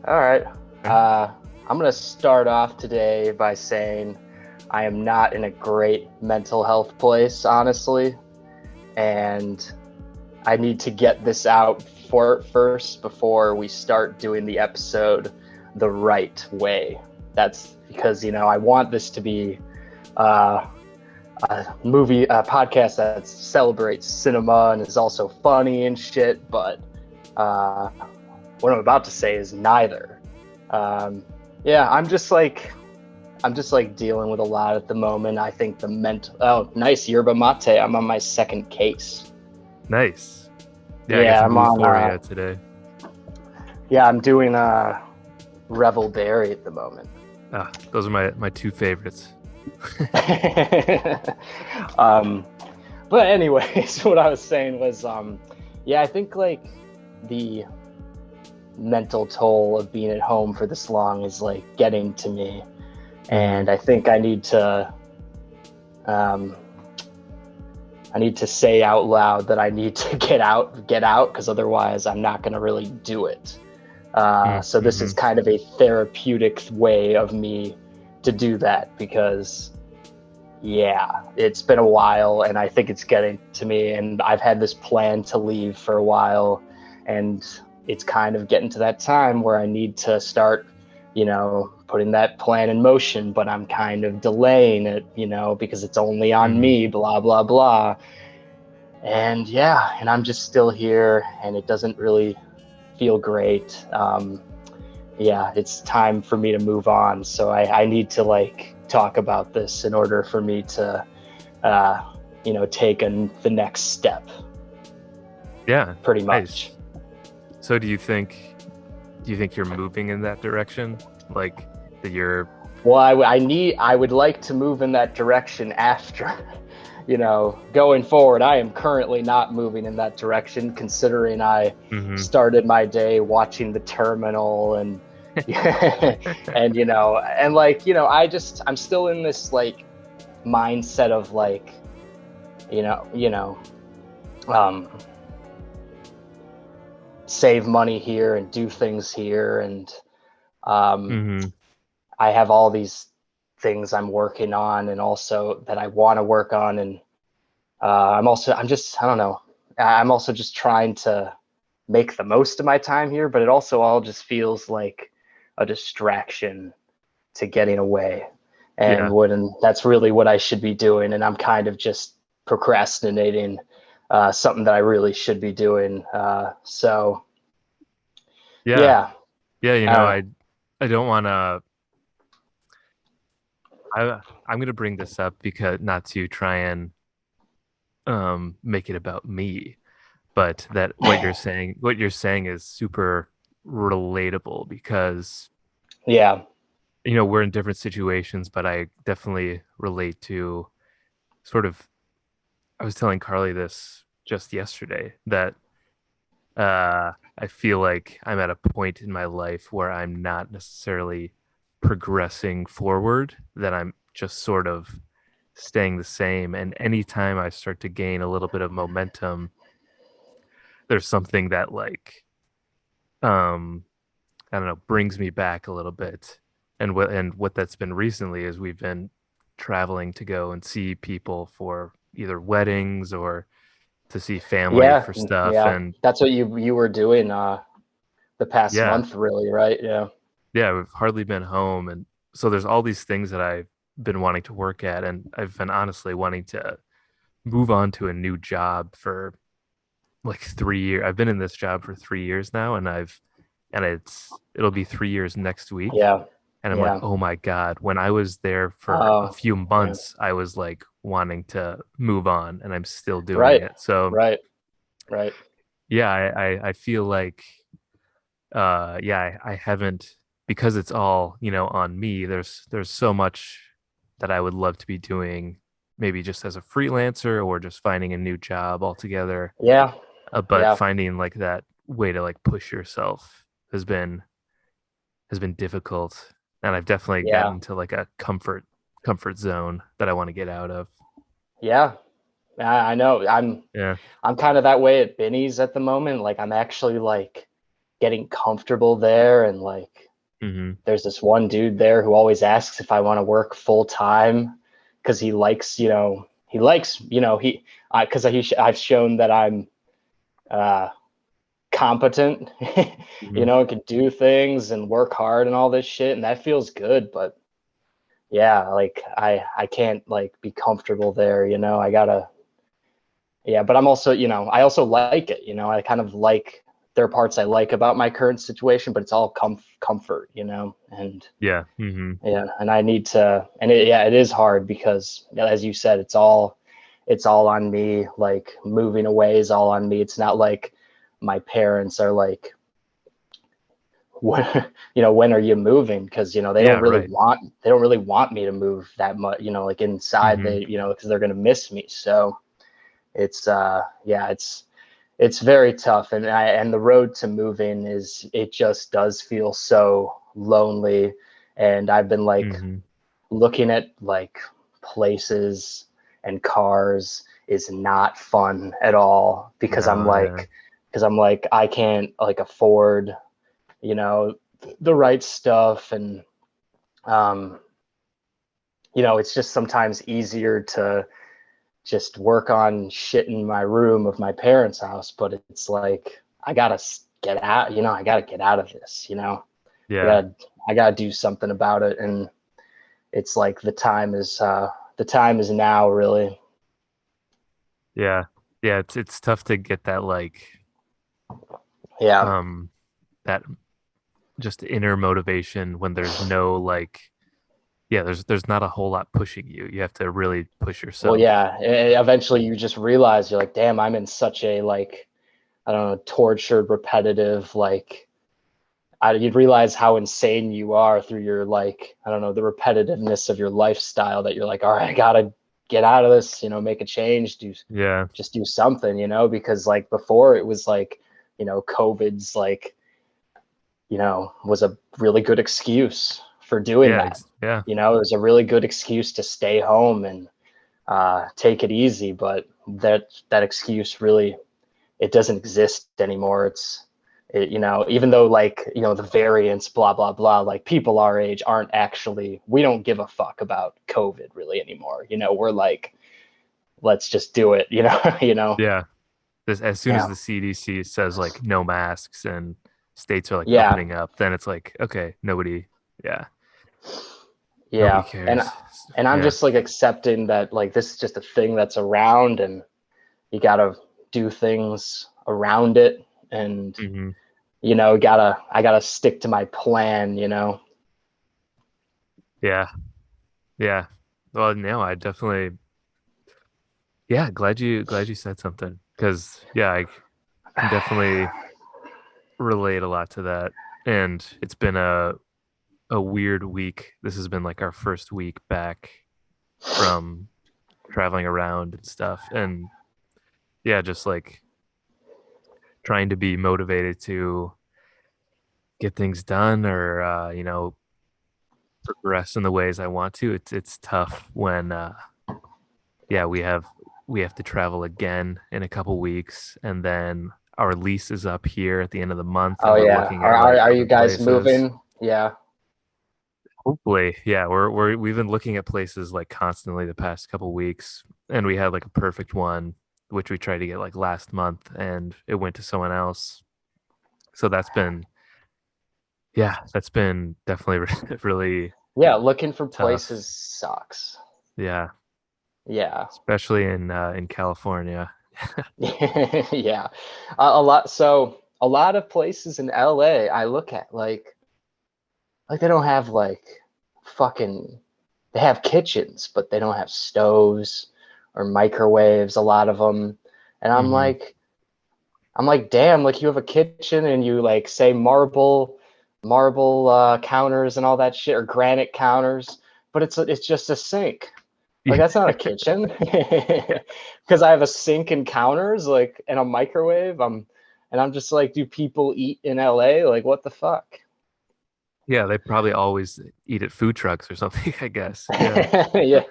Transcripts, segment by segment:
All right. Okay. I'm going to start off today by saying I am not in a great mental health place, honestly. And I need to get this out first before we start doing the episode the right way. That's because, I want this to be uh, a podcast that celebrates cinema and is also funny and shit. But uh, what I'm about to say is neither. Yeah, I'm just like dealing with a lot at the moment. I think the mental. Oh, nice yerba mate. I'm on my second case. Nice. Yeah, I got Yeah, some I'm on. euphoria today. Yeah, I'm doing Revel Berry at the moment. Those are my two favorites. um, but anyways, what I was saying was, yeah, I think like the mental toll of being at home for this long is like getting to me, and I think um, I need to say out loud that I need to get out, because otherwise I'm not going to really do it. So this is Mm-hmm. kind of a therapeutic way of me to do that because, yeah, it's been a while and I think it's getting to me. And I've had this plan to leave for a while, and it's kind of getting to that time where I need to start, putting that plan in motion, but I'm kind of delaying it, because it's only on Mm-hmm. me, blah, blah, blah. And yeah, and I'm just still here and it doesn't really feel great. Yeah, it's time for me to move on. So I need to like talk about this in order for me to, take the next step, Yeah, pretty much. nice. So do you think you're moving in that direction? Like that you're Well, I would like to move in that direction after, going forward. I am currently not moving in that direction, considering I mm-hmm. started my day watching The Terminal and, and like, I'm still in this like mindset of like, you know, you know, um, save money here and do things here. And um, Mm-hmm. I have all these things I'm working on and also that I want to work on. And I don't know. I'm also just trying to make the most of my time here, but it also all just feels like a distraction to getting away. Yeah. And that's really what I should be doing. And I'm kind of just procrastinating something that I really should be doing. So Yeah. yeah, Yeah, I don't know. I don't want to I'm going to bring this up because not to try and make it about me, but that what you're saying is super relatable because Yeah, we're in different situations, but I definitely relate to sort of I was telling Carly this just yesterday that I feel like I'm at a point in my life where I'm not necessarily progressing forward, that I'm just sort of staying the same. And anytime I start to gain a little bit of momentum, there's something that like um I don't know, brings me back a little bit. And what that's been recently is we've been traveling to go and see people for either weddings or to see family yeah, for stuff. yeah. And That's what you were doing the past yeah, month, really, right? Yeah, yeah, we've hardly been home. And so there's all these things that I've been wanting to work at. And I've been honestly wanting to move on to a new job for like 3 years. I've been in this job for 3 years now, and it'll be 3 years next week. yeah, And I'm like, yeah. oh my God. When I was there for a Oh, few yeah. months, I was like wanting to move on, and I'm still doing Right, it. So right, right. yeah, I feel like yeah, I haven't, because it's all, on me. There's so much that I would love to be doing, maybe just as a freelancer or just finding a new job altogether. Yeah, But yeah, finding like that way to like push yourself has been difficult. And I've definitely yeah, gotten to like a comfort zone that I want to get out of. yeah. I know. I'm Yeah. I'm kind of that way at Benny's at the moment. Like I'm actually like getting comfortable there, and like Mm-hmm. there's this one dude there who always asks if I want to work full time because he likes, he because I've shown that I'm uh, competent, Mm-hmm. and can do things and work hard and all this shit, and that feels good. But yeah, like I can't like be comfortable there, I gotta. Yeah, but I'm also, I also like it, I kind of like, there are parts I like about my current situation, but it's all comfort, and Yeah. Mm-hmm. yeah, and I need to, and it is hard because, as you said, it's all on me. Like moving away is all on me. It's not like my parents are like, when, when are you moving? Because, Yeah. Right. they don't really want me to move that much, like inside, Mm-hmm. they, because they're going to miss me. So it's, yeah, it's very tough. And the road to moving it just does feel so lonely. And I've been like Mm-hmm. looking at like places and cars is not fun at all No. Yeah. because I'm like, I can't like afford, you know, the right stuff. And, um, it's just sometimes easier to just work on shit in my room of my parents' house. But it's like, I gotta get out, I gotta get out of this, I Yeah. gotta, I gotta do something about it. And it's like the time is now, really. Yeah. Yeah. It's tough to get that Yeah. um that just inner motivation when there's no yeah, there's not a whole lot pushing you. You have to really push Well, yourself. yeah. Eventually, you just realize you're like, damn, I'm in such a like, I don't know, tortured, repetitive, like. You'd realize how insane you are through your like, I don't know, the repetitiveness of your lifestyle, that you're like, all right, I gotta get out of this, make a change, Yeah. just do something, because like before it was like, COVID's like, was a really good excuse for doing Yeah. that. Yeah. It was a really good excuse to stay home and take it easy. But that excuse really, it doesn't exist anymore. Even though like, the variants, blah, blah, blah, like people our age aren't actually, we don't give a fuck about COVID really anymore. We're like, let's just do it, Yeah. As soon as Yeah. the CDC says no masks and states are Yeah. opening up, then it's like, okay, yeah, nobody Yeah. And, cares. and I'm Yeah. just like accepting that like this is just a thing that's around, and you gotta do things around it. And, Hmm. I gotta stick to my plan. Yeah. Yeah. Well, no, I definitely, yeah, glad you said something because yeah, I can definitely relate a lot to that. And it's been a weird week. This has been our first week back from traveling around and stuff. And yeah, just trying to be motivated to get things done or progress in the ways I want to. It's tough when yeah, we have to travel again in a couple weeks and then our lease is up here at the end of the month Oh and we're yeah. looking Are, at are, are you other guys places. moving? Yeah. Hopefully, yeah, we've been looking at places constantly the past couple weeks, and we had a perfect one, which we tried to get last month, and it went to someone else. So that's been definitely really Yeah. Looking for tough. places sucks. Yeah, Yeah. especially in California. Yeah. A lot of places in LA I look at like they don't have like fucking, they have kitchens, but they don't have stoves or microwaves, a lot of them. And Hmm. I'm like, damn, like you have a kitchen and you like say marble counters and all that shit, or granite counters, but it's just a sink. Like Yeah, that's not a kitchen. Because I have a sink and counters, like, and a microwave. I'm just like, do people eat in LA? Like, what the fuck? yeah, they probably always eat at food trucks or something, I guess. Yeah.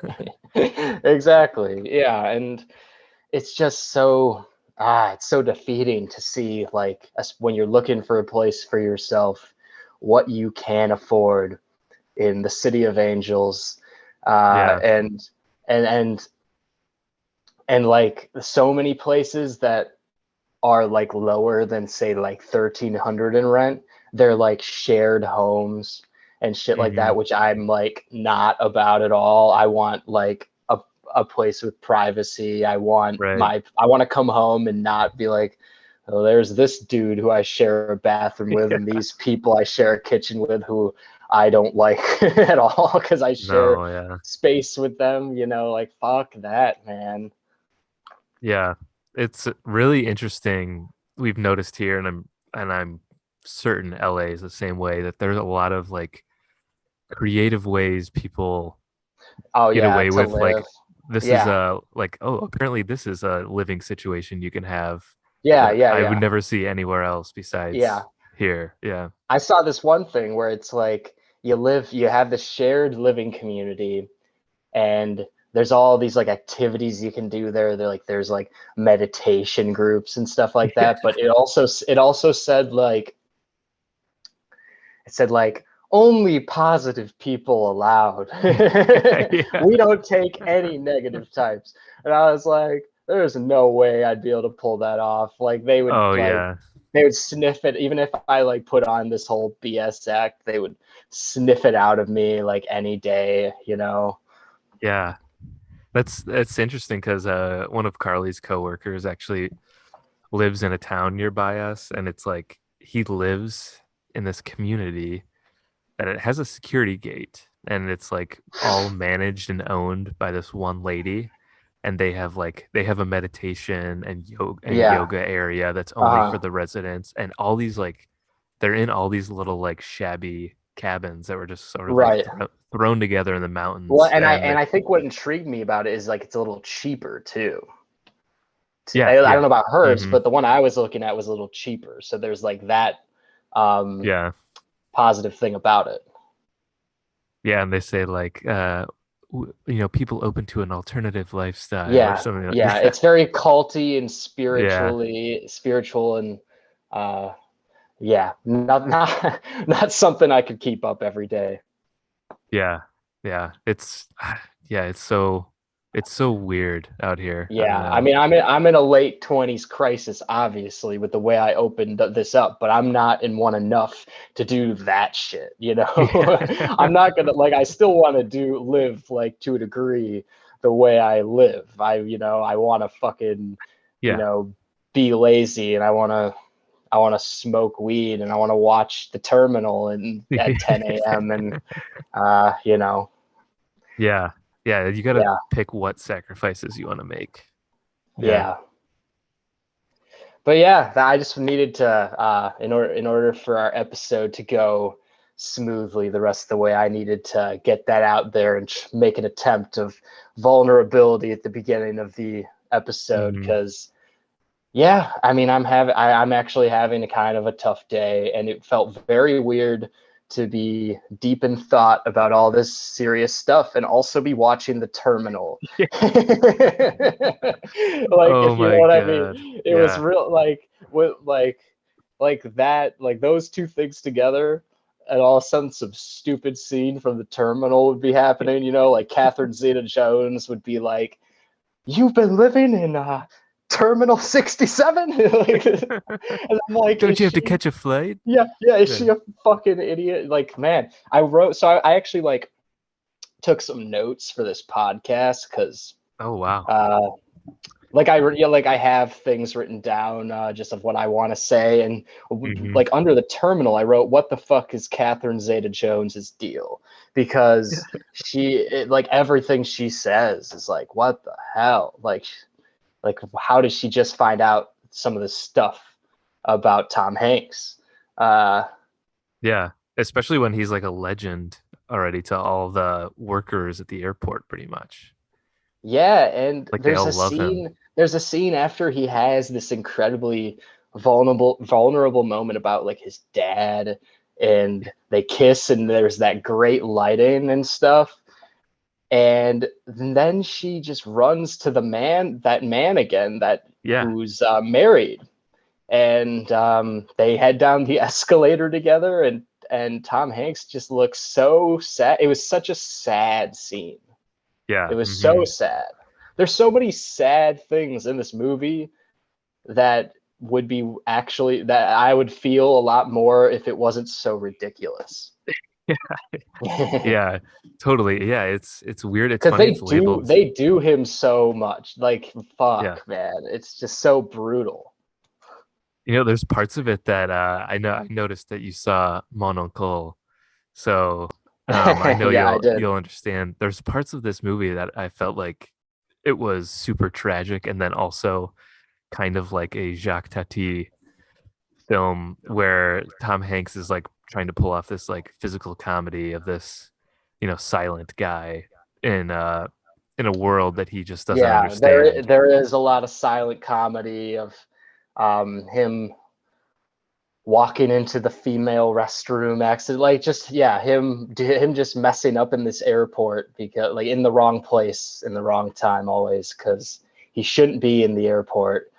Yeah, exactly. Yeah, and it's just so. it's so defeating to see, like, when you're looking for a place for yourself, what you can afford in the City of Angels, Yeah. and and and and like so many places that are like lower than say like 1,300 in rent. They're like shared homes and shit like Hmm. that, which I'm like not about at all. I want like a place with privacy. Right. I want to come home and not be like, oh, there's this dude who I share a bathroom with, and these people I share a kitchen with who I don't like at all because I share No, yeah. space with them. Like fuck that, man. Yeah. It's really interesting. We've noticed here, and I'm certain LA is the same way, that there's a lot of like creative ways people Oh get yeah, away to with live. like this is Yeah, a like, oh, apparently this is a living situation you can have yeah, that yeah, I would yeah, never see anywhere else yeah. besides here. Yeah. I saw this one thing where it's like you have the shared living community, and there's all these like activities you can do there. There's like meditation groups and stuff like that. But it also said like only positive people allowed. Yeah. We don't take any negative types. And I was like, there's no way I'd be able to pull that off. Like Oh yeah. they would sniff it. Even if I like put on this whole BS act, they would sniff it out of me like any day. Yeah. That's interesting because one of Carly's coworkers actually lives in a town nearby us, and it's like he lives in this community that it has a security gate, and it's like all managed and owned by this one lady, and they have a meditation and Yeah. yoga area that's only for Uh-huh. the residents, and all these like they're in all these little like shabby cabins that were just sort of like Right. thrown together in the Well, mountains, and I and and I think what intrigued me about it is like it's a little cheaper too. yeah, I yeah. don't know about hers, Hmm. but the one I was looking at was a little cheaper. So there's like that um, Yeah. positive thing about it. Yeah, and they say like people open to an alternative lifestyle or Yeah, something like yeah. yeah. It's very culty and Yeah. spiritual, and uh, yeah, not something I could keep up every day. Yeah. Yeah. It's yeah, it's so weird out here. I don't Yeah, I know. mean, I'm in a late 20s crisis, obviously, with the way I opened this up, but I'm not in one enough to do that shit, you know? Yeah. I'm not gonna like I still want to do live like to a degree the way I live. I want to fucking, you Yeah. know, be lazy, and I want to smoke weed, and I want to watch The Terminal and at 10 a.m. and you know, Yeah. Yeah, you got to yeah, pick what sacrifices you want to make. Yeah. yeah. But yeah, I just needed to, in order for our episode to go smoothly the rest of the way, I needed to get that out there and make an attempt of vulnerability at the beginning of the episode. Hmm. Because yeah, I mean, I'm actually having a kind of a tough day, and it felt very weird to be deep in thought about all this serious stuff and also be watching The Terminal. Like, Oh if you know my what I mean, God. it was Yeah. real, like that, like those two things together. And all of a sudden, some stupid scene from The Terminal would be happening, like Catherine Zeta-Jones would be like, "You've been living in Terminal 67?" And I'm like, Don't is you have to she? catch a flight? Yeah, yeah. Is Yeah. she a fucking idiot? Like, man, I wrote. So I actually like took some notes for this podcast because, Oh wow. uh, like I have things written down just of what I want to say, and Hmm. like under The Terminal, I wrote, "What the fuck is Catherine Zeta-Jones's deal?" Because like everything she says is like, what the hell? Like, how did she just find out some of this stuff about Tom Hanks? Uh, Yeah. Especially when he's like a legend already to all the workers at the airport, pretty much. yeah, and Like they there's all a love him. scene. There's a scene after he has this incredibly vulnerable moment about like his dad, and they kiss, and there's that great lighting and stuff. and then she just runs to that man again, that Yeah. who's married, and they head down the escalator together, and Tom Hanks just looks so sad. It was such a sad scene. Yeah. It was so Hmm. sad. There's so many sad things in this movie that would be actually that I would feel a lot more if it wasn't so ridiculous. Yeah, totally. Yeah, it's weird. It's Because funny. It's labeled. they do him so much. Like Yeah. fuck, man. It's just so brutal. There's parts of it that I noticed that you saw Mon Oncle. So I know Yeah, I did. you'll understand. There's parts of this movie that I felt like it was super tragic and then also kind of like a Jacques Tati film where Tom Hanks is like trying to pull off this like physical comedy of this, silent guy in uh in a world that he just doesn't Yeah, understand. there is a lot of silent comedy of him walking into the female restroom accident, like just yeah, him just messing up in this airport because like in the wrong place in the wrong time always because he shouldn't be in the airport.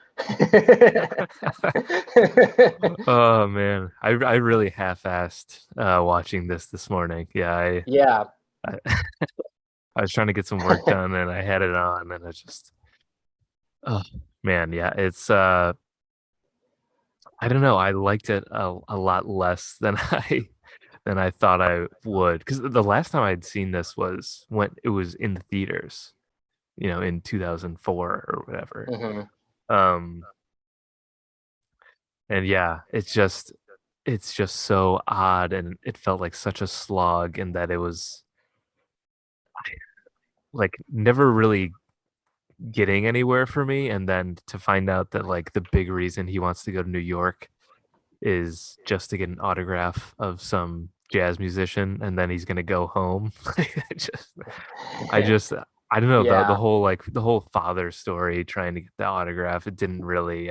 Oh man, I really half-assed watching this morning. Yeah, Yeah, I I was trying to get some work done and I had it on and I just oh man, yeah, it's I don't know. I liked it a lot less than I thought I would because the last time I'd seen this was when it was in the theaters, in 2004 or whatever. hmm, Um, and yeah, it's just so odd and it felt like such a slog in that it was like never really getting anywhere for me. And then to find out that like the big reason he wants to go to New York is just to get an autograph of some jazz musician and then he's gonna go home. just I just I don't know the yeah, whole like the whole father story trying to get the autograph. It didn't really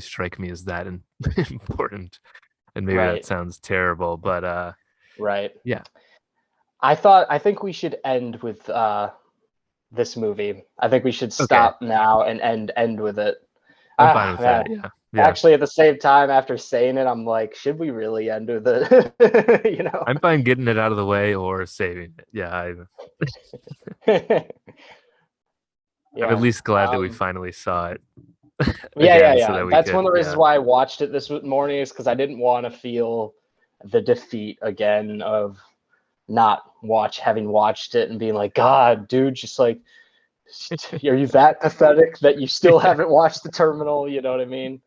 strike me as that important. And maybe that right, sounds terrible, but right. yeah, I think we should end with this movie. I think we should okay, stop now and end with it. I'm fine Ah, with man. that. Yeah, yeah, Actually, at the same time, after saying it, I'm like, should we really end with it? You know? I'm fine getting it out of the way or saving it. Yeah, I'm at Yeah. least glad that we Um, finally saw it yeah, yeah, again so yeah. that we That's could, one of the reasons yeah. why I watched it this morning is because I didn't want to feel the defeat again of not having watched it and being like, God, dude, just like, are you that pathetic that you still haven't watched The Terminal? You know what I mean?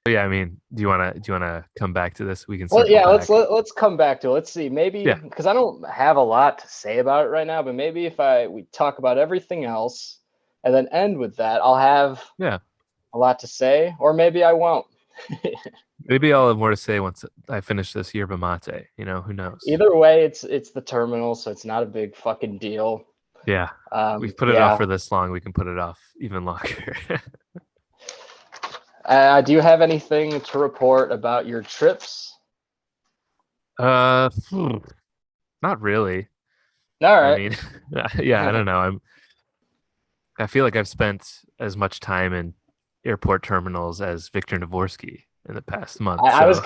But yeah, I mean, do you wanna come back to this? We can Well, circle yeah, back. let's come back to it. Let's see. Maybe Yeah, because I don't have a lot to say about it right now, but maybe if we talk about everything else and then end with that, I'll have yeah. a lot to say, or maybe I won't. Maybe I'll have more to say once I finish this yerba mate. Who knows? Either way, it's The Terminal, so it's not a big fucking deal. Yeah, we've put it off Yeah. for this long. We can put it off even longer. Do you have anything to report about your trips? Hmm, not really. All I right. mean, yeah, I don't know. I feel like I've spent as much time in airport terminals as Victor Navorsky in the past month. So I was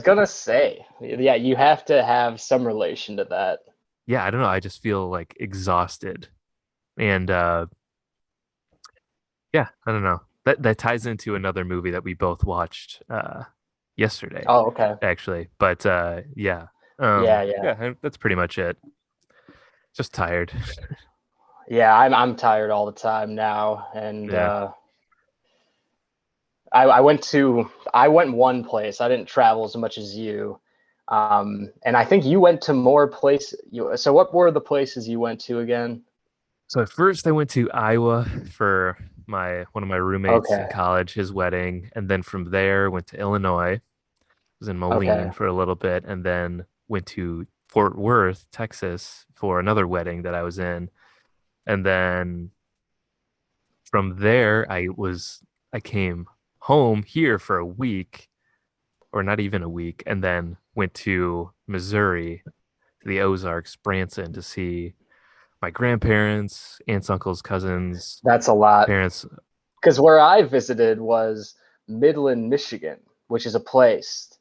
gonna say, yeah, you have to have some relation to that. yeah, I don't know. I just feel like exhausted. And yeah, I don't know. That ties into another movie that we both watched yesterday, Oh, okay. actually. But yeah. Yeah, yeah. Yeah, that's pretty much it. Just tired. Yeah, I'm tired all the time now, and Yeah. I went one place. I didn't travel as much as you, and I think you went to more places. So what were the places you went to again? So at first I went to Iowa for my one of my roommates in Okay, college, his wedding, and then from there went to Illinois, was in Moline okay, for a little bit, and then went to Fort Worth, Texas for another wedding that I was in. And then from there I came home here for a week, or not even a week, and then went to Missouri to the Ozarks, Branson, to see my grandparents, aunts, uncles, cousins, That's a lot. parents. Because where I visited was Midland, Michigan, which is a place,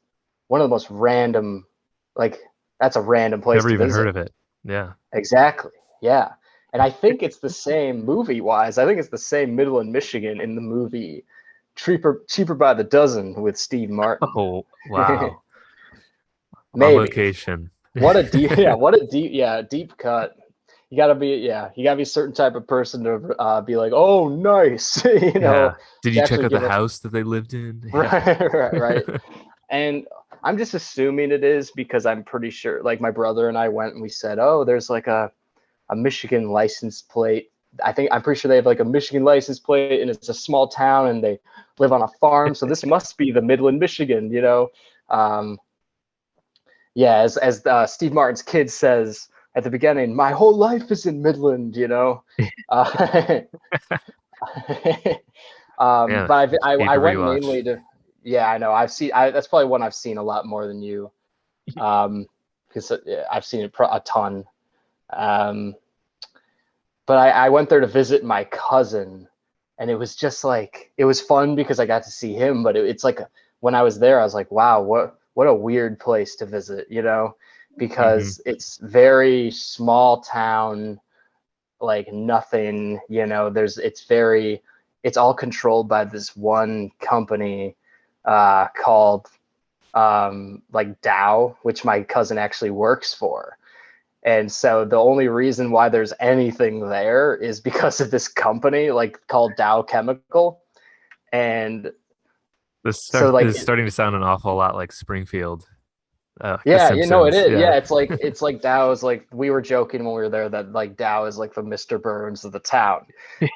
one of the most random, like, that's a random place Never to even heard visit. of it. Yeah. Exactly. Yeah. And I think it's the same movie wise. I think it's the same Midland, Michigan in the movie Cheaper by the Dozen with Steve Martin. Oh, wow. On Maybe. location. What a deep, yeah, what a deep, yeah, deep cut. You gotta be a certain type of person to be like, oh, nice, Yeah. Did to you check actually out the give it, house that they lived in? Yeah. right. And I'm just assuming it is because I'm pretty sure, like my brother and I went and we said, oh, there's like a Michigan license plate. I'm pretty sure they have like a Michigan license plate and it's a small town and they live on a farm. So this must be the Midland, Michigan. Um, yeah, as Steve Martin's kid says at the beginning, my whole life is in Midland. Uh, Yeah. but Must be I to went rewatch. mainly to, yeah, I know that's probably one I've seen a lot more than you, because I've seen it a ton. Um, but I went there to visit my cousin, and it was just like it was fun because I got to see him. But it's like when I was there, I was like, wow, what a weird place to visit, Hmm. because it's very small town, like nothing. It's all controlled by this one company called like Dow, which my cousin actually works for. And so the only reason why there's anything there is because of this company like called Dow Chemical. And so This like is starting to sound an awful lot like Springfield, The yeah, it Simpsons. is. Yeah. Yeah, it's like Dow is like we were joking when we were there that like Dow is like the Mr. Burns of the town.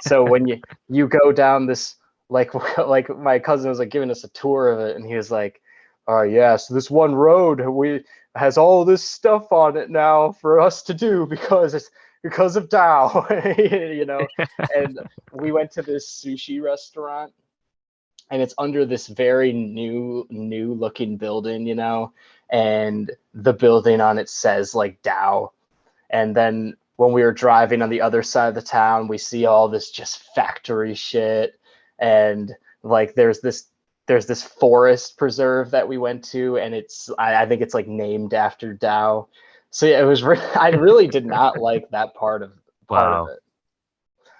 So when you go down this like like my cousin was like giving us a tour of it and he was like, "Oh yeah, so this one road we has all this stuff on it now for us to do because it's because of Dow." And we went to this sushi restaurant and it's under this very new looking building, and the building on it says like Dow. And then when we were driving on the other side of the town, we see all this just factory shit. And like there's this forest preserve that we went to, and I think it's like named after Dow. So yeah, I really did not like that part of Wow. it.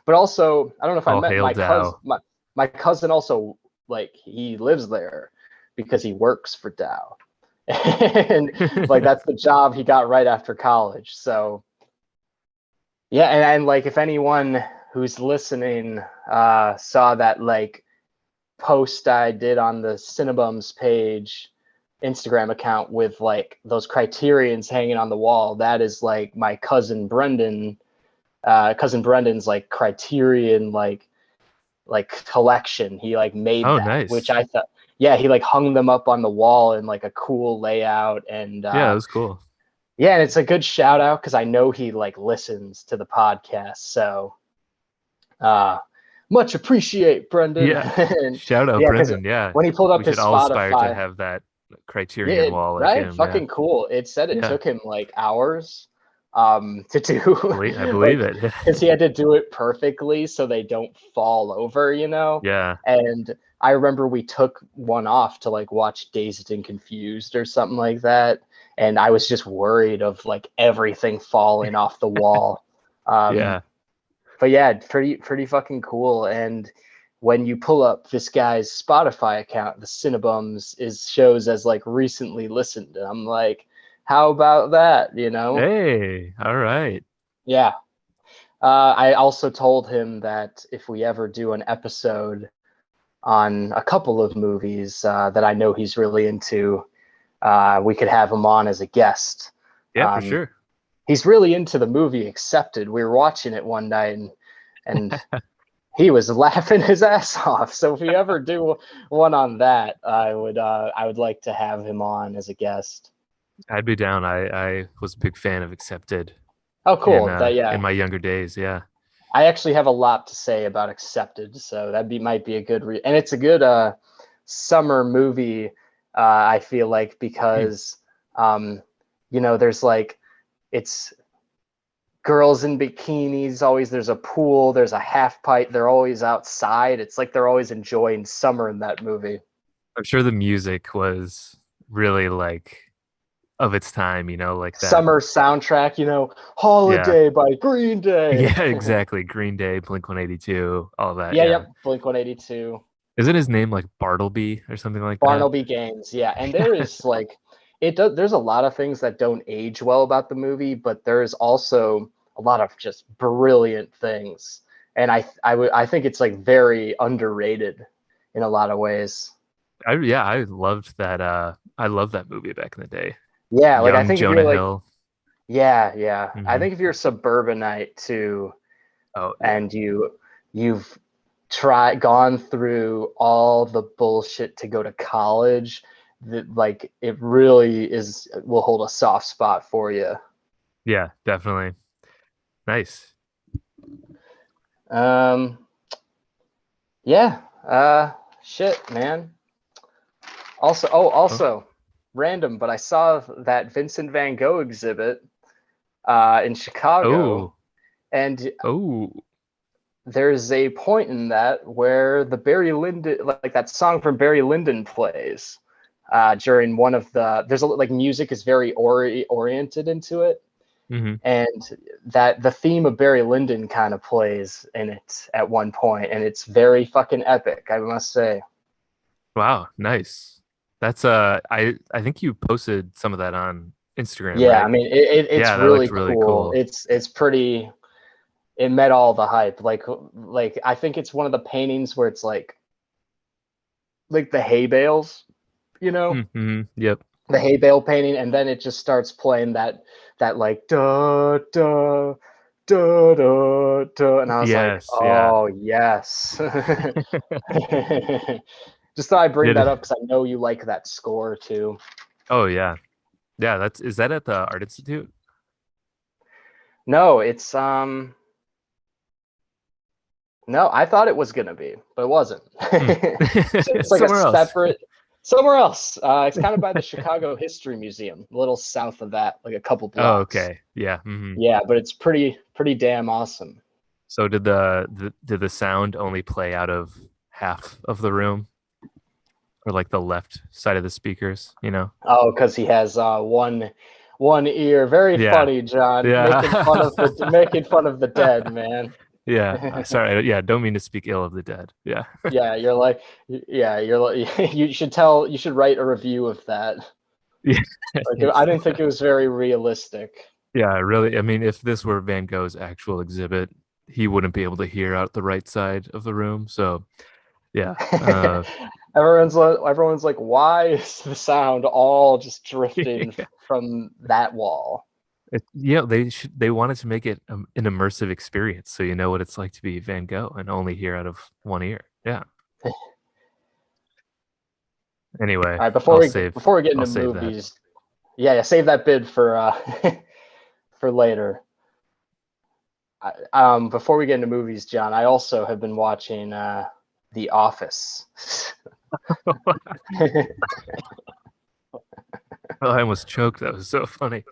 But also, I don't know if I All met hail my cousin. Dow. My cousin also, like, he lives there because he works for Dow, and like that's the job he got right after college. So yeah, and like if anyone who's listening saw that like post I did on the Cinebums page Instagram account with like those criterions hanging on the wall, that is like my cousin Brendan's like criterion like collection. He like made Oh, that, which nice. I thought, yeah, he like hung them up on the wall in like a cool layout. And Yeah, that was cool. yeah, and it's a good shout out because I know he like listens to the podcast. So uh much appreciate, Brendan. Yeah. And Shout out yeah, because Brendan. Yeah. when he pulled We up should his all aspire to Spotify, have that yeah, criterion wall like right, him. Yeah. fucking cool. It said it Yeah. took him like hours to do, I believe like, it. because he had to do it perfectly so they don't fall over. Yeah. And I remember we took one off to like watch Dazed and Confused or something like that, and I was just worried of like everything falling off the wall. um Yeah. but yeah, pretty fucking cool. And when you pull up this guy's Spotify account, the Cinebums is shows as like recently listened, and I'm like, how about that? Hey, all right. Yeah. I also told him that if we ever do an episode on a couple of movies that I know he's really into, we could have him on as a guest. Yeah, for Um, sure. he's really into the movie Accepted. We were watching it one night, and he was laughing his ass off. So if we ever do one on that, I would like to have him on as a guest. I'd be down. I was a big fan of Accepted Oh, cool. That in yeah. my younger days. Yeah. I actually have a lot to say about Accepted, so might be a good and it's a good summer movie. I feel like Hmm. because there's like it's girls in bikinis. Always there's a pool. There's a half pipe. They're always outside. It's like they're always enjoying summer in that movie. I'm sure the music was really like of its time, like that. Summer soundtrack, Yeah. Holiday by Green Day. Yeah, exactly. Green Day, Blink 182, all that. Yeah, Yeah. yep. Blink 182. Isn't his name like Bartleby or something like that? Barnaby Gaines. Yeah. And there is like, there's a lot of things that don't age well about the movie, but there's also a lot of just brilliant things. And I think it's like very underrated in a lot of ways. I loved that. I loved that movie back in the day. Yeah. Like, I Young think if you're Jonah like, Hill. yeah, yeah. I Hmm. think if you're a suburbanite too, Oh yeah. and you've gone through all the bullshit to go to college, that like it really is will hold a soft spot for you. Yeah, definitely. Nice. um yeah. Shit, man. Oh, Also random, but I saw that Vincent van Gogh exhibit in Chicago, oh, and oh. there's a point in that where the Barry Lyndon, like that song from Barry Lyndon plays during one of there's like music is very oriented into it. Hmm. And that the theme of Barry Lyndon kind of plays in it at one point, and it's very fucking epic, I must say. Wow, nice. That's I think you posted some of that on Instagram, Yeah, I right? mean it's Yeah, that really looked really cool. cool. It's pretty. It met all the hype. Like I think it's one of the paintings where it's like the hay bales, you know, Mm-hmm. Yep. the hay bale painting, and then it just starts playing that like da da da da da, and I was like, Yes, yeah. oh yes. Just thought I'd bring Did that it. up because I know you like that score too. Oh yeah. Yeah, that's is that at the Art Institute? No, it's no, I thought it was gonna be, but it wasn't. Hmm. It's like a Somewhere else. separate somewhere else. It's kind of by the Chicago History Museum, a little south of that, like a couple Oh, blocks. okay. Yeah. Hmm. Yeah, but it's pretty damn awesome. So did the sound only play out of half of the room or like the left side of the speakers? Oh, because he has one ear. Very Yeah. funny, John. Yeah. Making fun of the dead, man. Yeah. Sorry. Yeah, don't mean to speak ill of the dead. Yeah. Yeah, you're like you should write a review of that. Yeah. Like I didn't think it was very realistic. Yeah, really. I mean, if this were Van Gogh's actual exhibit, he wouldn't be able to hear out the right side of the room. So, yeah. Everyone's like, why is the sound all just drifting Yeah. from that wall? They wanted to make it an immersive experience, so you know what it's like to be Van Gogh and only hear out of one ear. Yeah. Anyway, All right, before we get I'll into save that. movies, yeah, save that bid for for later. Before we get into movies, John, I also have been watching The Office. Oh, I almost choked. That was so funny.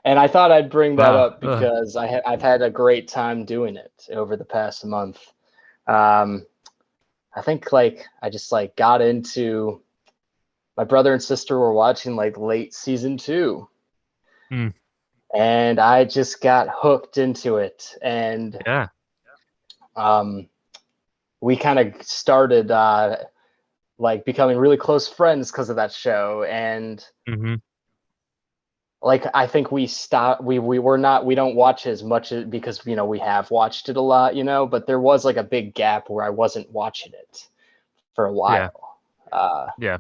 And I thought I'd bring that Wow. up because I've had a great time doing it over the past month. Um, I think like I just like got into my brother and sister were watching like late season 2, Mm, and I just got hooked into it. And yeah. um, we kind of started like becoming really close friends because of that show. And Hmm. like I think we stopped we don't watch as much because we have watched it a lot, but there was like a big gap where I wasn't watching it for a Yeah. while. Yeah.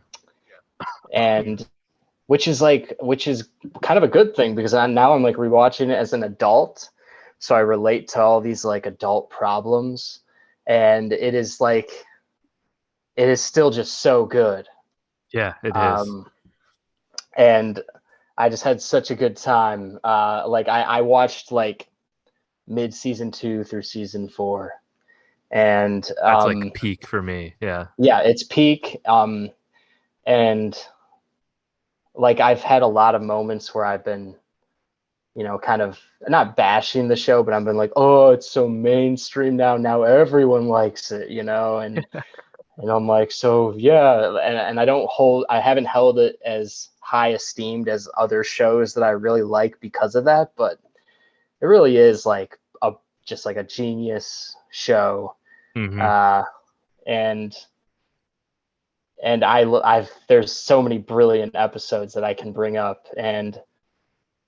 And which is kind of a good thing because now I'm like rewatching it as an adult, so I relate to all these like adult problems, and it is still just so good. Yeah, it is. um and I just had such a good time. Like I watched like mid season 2 through season 4, and That's like peak for me. Yeah. yeah, it's peak. And like I've had a lot of moments where I've been, kind of not bashing the show, but I've been like, oh, it's so mainstream now. Now everyone likes it, and I'm like, so yeah, and I haven't held it as high esteemed as other shows that I really like because of that, but it really is like just like a genius show. Hmm. Uh, and I've there's so many brilliant episodes that I can bring up, and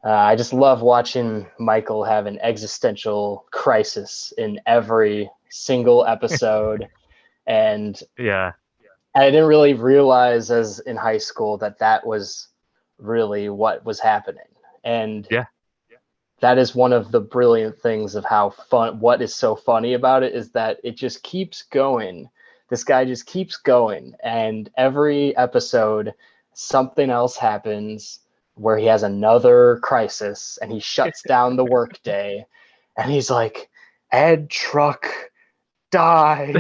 I just love watching Michael have an existential crisis in every single episode. And Yeah. I didn't really realize as in high school that that was really what was happening. And Yeah. that is one of the brilliant things of what is so funny about it is that it just keeps going. This guy just keeps going. And every episode, something else happens where he has another crisis and he shuts down the workday. And he's like, Ed Truck died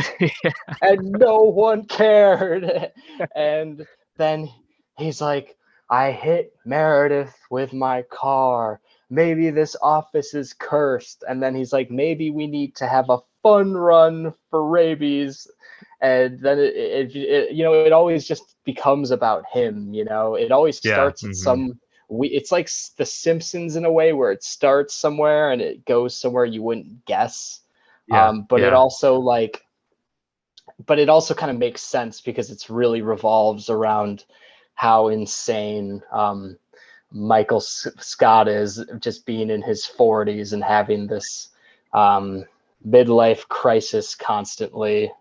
and no one cared. And then he's like, I hit Meredith with my car. Maybe this office is cursed. And then he's like, maybe we need to have a fun run for rabies. And then it always just becomes about him. It always Yeah. starts at Hmm. it's like The Simpsons in a way where it starts somewhere and it goes somewhere you wouldn't guess. Yeah. But it Yeah. also kind of makes sense because it's really revolves around how insane Michael Scott is, just being in his 40s and having this um, midlife crisis constantly.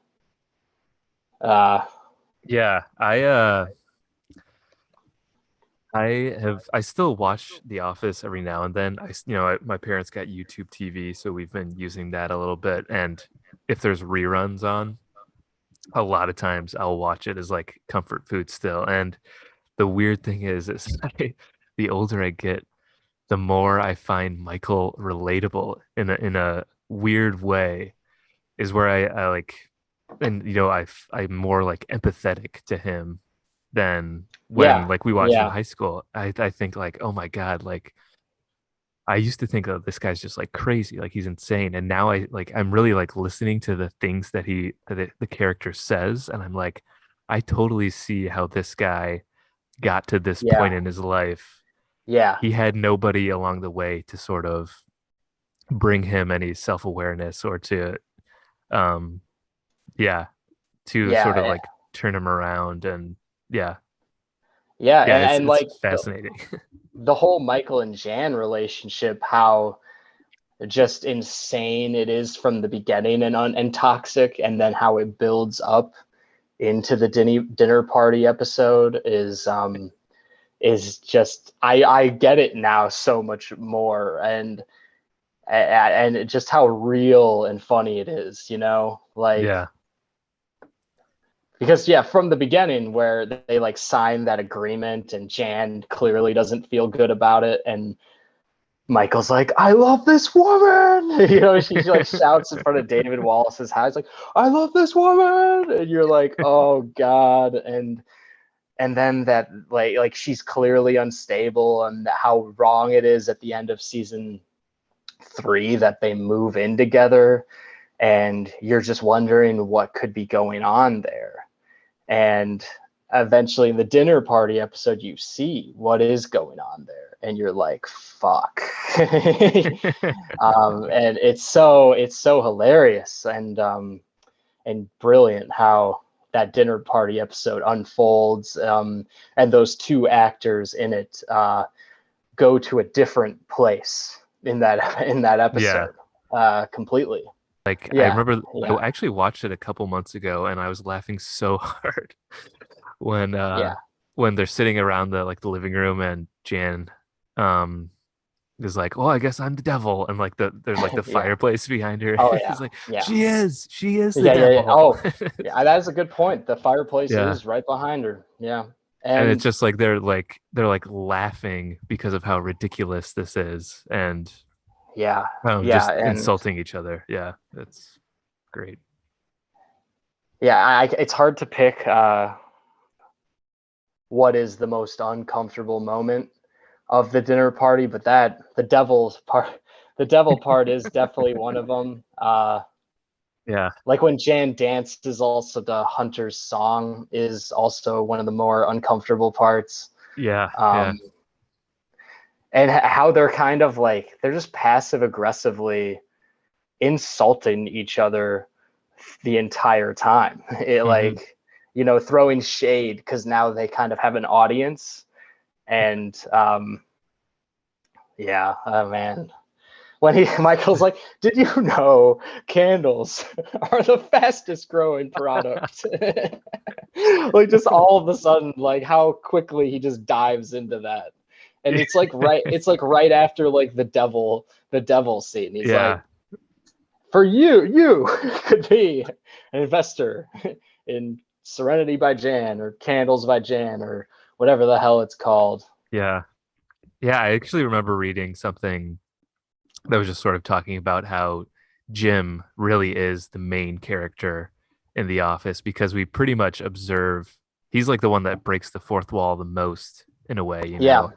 Uh, Yeah. I still watch The Office every now and then. My parents got YouTube TV, so we've been using that a little bit. And if there's reruns on, a lot of times I'll watch it as like comfort food still. And the weird thing is the older I get, the more I find Michael relatable in a weird way. Is where I like, and I'm more like empathetic to him than when yeah, like we watched in yeah, high school. I think like, oh my God, like I used to think, oh, this guy's just like crazy, like he's insane. And now I'm really like listening to the things the character says, and I'm like, I totally see how this guy got to this yeah, point in his life. yeah, He had nobody along the way to sort of bring him any self-awareness or to um yeah, to sort of yeah, like turn him around. And yeah, yeah, yeah, and it's like fascinating. the whole Michael and Jan relationship, how just insane it is from the beginning and toxic, and then how it builds up into the dinner party episode is just I get it now so much more, and just how real and funny it is, like Yeah. because yeah, from the beginning where they like sign that agreement and Jan clearly doesn't feel good about it, and Michael's like, I love this woman. She like shouts in front of David Wallace's house, like, I love this woman. And you're like, oh God. And then that like she's clearly unstable, and how wrong it is at the end of season 3 that they move in together, and you're just wondering what could be going on there. And eventually in the dinner party episode you see what is going on there, and you're like, fuck. And it's so hilarious and brilliant how that dinner party episode unfolds, and those two actors in it go to a different place in that Yeah. episode completely. Like I Yeah, remember I yeah, actually watched it a couple months ago and I was laughing so hard when yeah, when they're sitting around the living room and Jan um is like, "Oh, I guess I'm the devil." And like there's like the yeah. fireplace behind her. Oh yeah, He's like, yeah, She is the yeah, yeah, yeah. devil." Oh yeah, that is a good point. The fireplace Yeah. is right behind her. Yeah, And it's and just like they're like laughing because of how ridiculous this is and yeah, yeah, just and insulting each other. Yeah, it's great. yeah. It's hard to pick what is the most uncomfortable moment of the dinner party, but the devil part is definitely one of them. Yeah, Like when Jan dances, also the Hunter's song is also one of the more uncomfortable parts. yeah, yeah, Um, and how they're kind of like, they're just passive aggressively insulting each other the entire time. It hmm, like, throwing shade because now they kind of have an audience. And yeah, oh man. When Michael's like, did you know candles are the fastest growing product? Like just all of a sudden, like how quickly he just dives into that. And it's like right after like the devil scene. He's like, yeah, for you could be an investor in Serenity by Jan or Candles by Jan or whatever the hell it's called. yeah, yeah. I actually remember reading something that was just sort of talking about how Jim really is the main character in The Office because we pretty much observe he's like the one that breaks the fourth wall the most in a way, Yeah,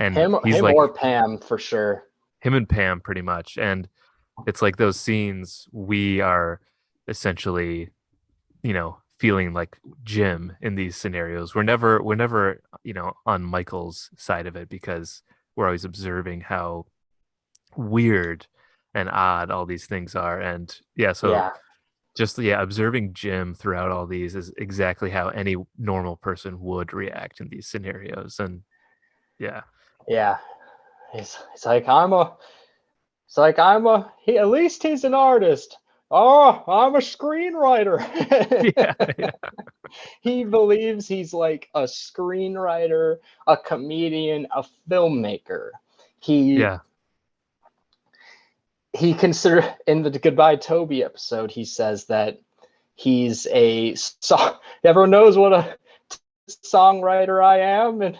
and him he's him or like Pam for sure. him and Pam pretty much. And it's like those scenes we are essentially, feeling like Jim in these scenarios. We're never, on Michael's side of it because we're always observing how weird and odd all these things are. And yeah, so Yeah, just yeah, observing Jim throughout all these is exactly how any normal person would react in these scenarios. And yeah. yeah. He's like he at least he's an artist. Oh, I'm a screenwriter. Yeah, yeah, He believes he's like a screenwriter, a comedian, a filmmaker. He yeah, he consider in the Goodbye Toby episode, he says that he's a song. Everyone knows what a songwriter I am, and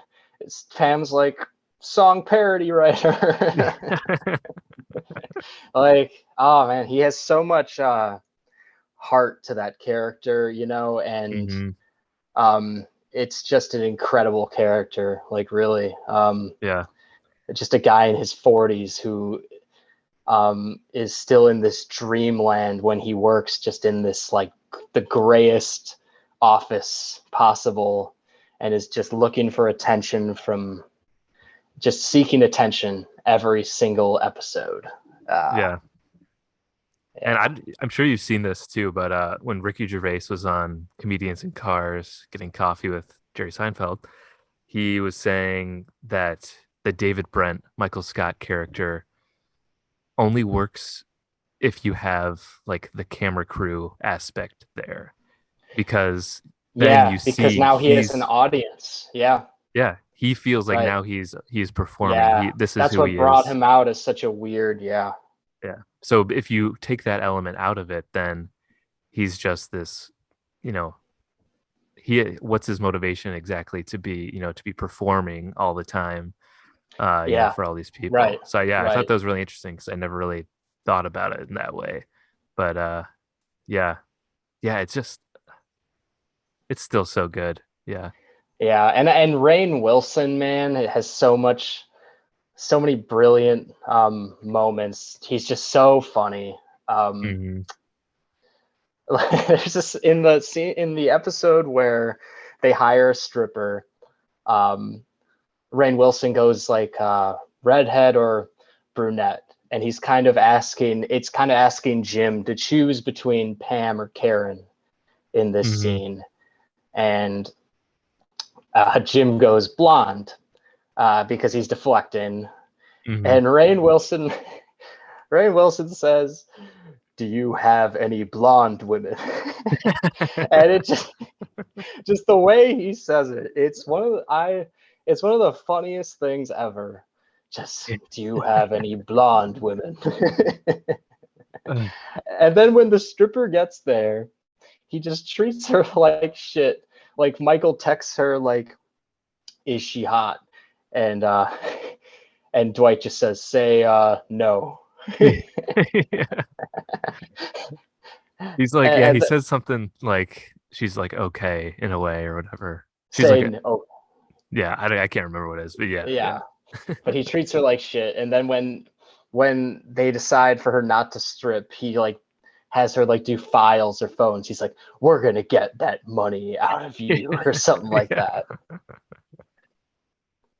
Pam's like song parody writer. yeah. Like, oh man, he has so much heart to that character, and Hmm. it's just an incredible character. Like, really, Yeah. just a guy in his 40s who is still in this dreamland when he works just in this like the grayest office possible, and is just looking for attention from just seeking attention every single episode. Uh, Yeah. And yeah, I'm sure you've seen this too, but when Ricky Gervais was on Comedians in Cars getting coffee with Jerry Seinfeld, he was saying that the David Brent, Michael Scott character only works if you have like the camera crew aspect there, because then yeah, you because see now he has an audience. Yeah, yeah, he feels like right. now he's performing. Yeah, This is that's who what he brought is. him out as such a weird. Yeah, Yeah. So if you take that element out of it, then he's just this, you know, what's his motivation exactly to be performing all the time, yeah, for all these people. right, So yeah, I thought right. that was really interesting because I never really thought about it in that way. But yeah, yeah, it's still so good. Yeah. Yeah, and Rainn Wilson, man, it has so many brilliant moments. He's just so funny. Um, Hmm. there's this in the scene in the episode where they hire a stripper. Um, Rainn Wilson goes like redhead or brunette, and it's kind of asking Jim to choose between Pam or Karen in this Hmm. scene, and Jim goes blonde because he's deflecting, Hmm. and Rainn Wilson says, "Do you have any blonde women?" And it just the way he says it, it's one of the funniest things ever. Just, do you have any blonde women? And then when the stripper gets there, he just treats her like shit. Like Michael texts her like, "Is she hot?" And and Dwight just says, "Say no." Yeah. He's like, yeah, he And says something like she's like okay in a way or whatever. She's like, saying, "Oh." Yeah, I can't remember what it is, but yeah, Yeah, yeah. but he treats her like shit. And then when they decide for her not to strip, he like has her like do files or phones. He's like, "We're gonna get that money out of you," or something like Yeah.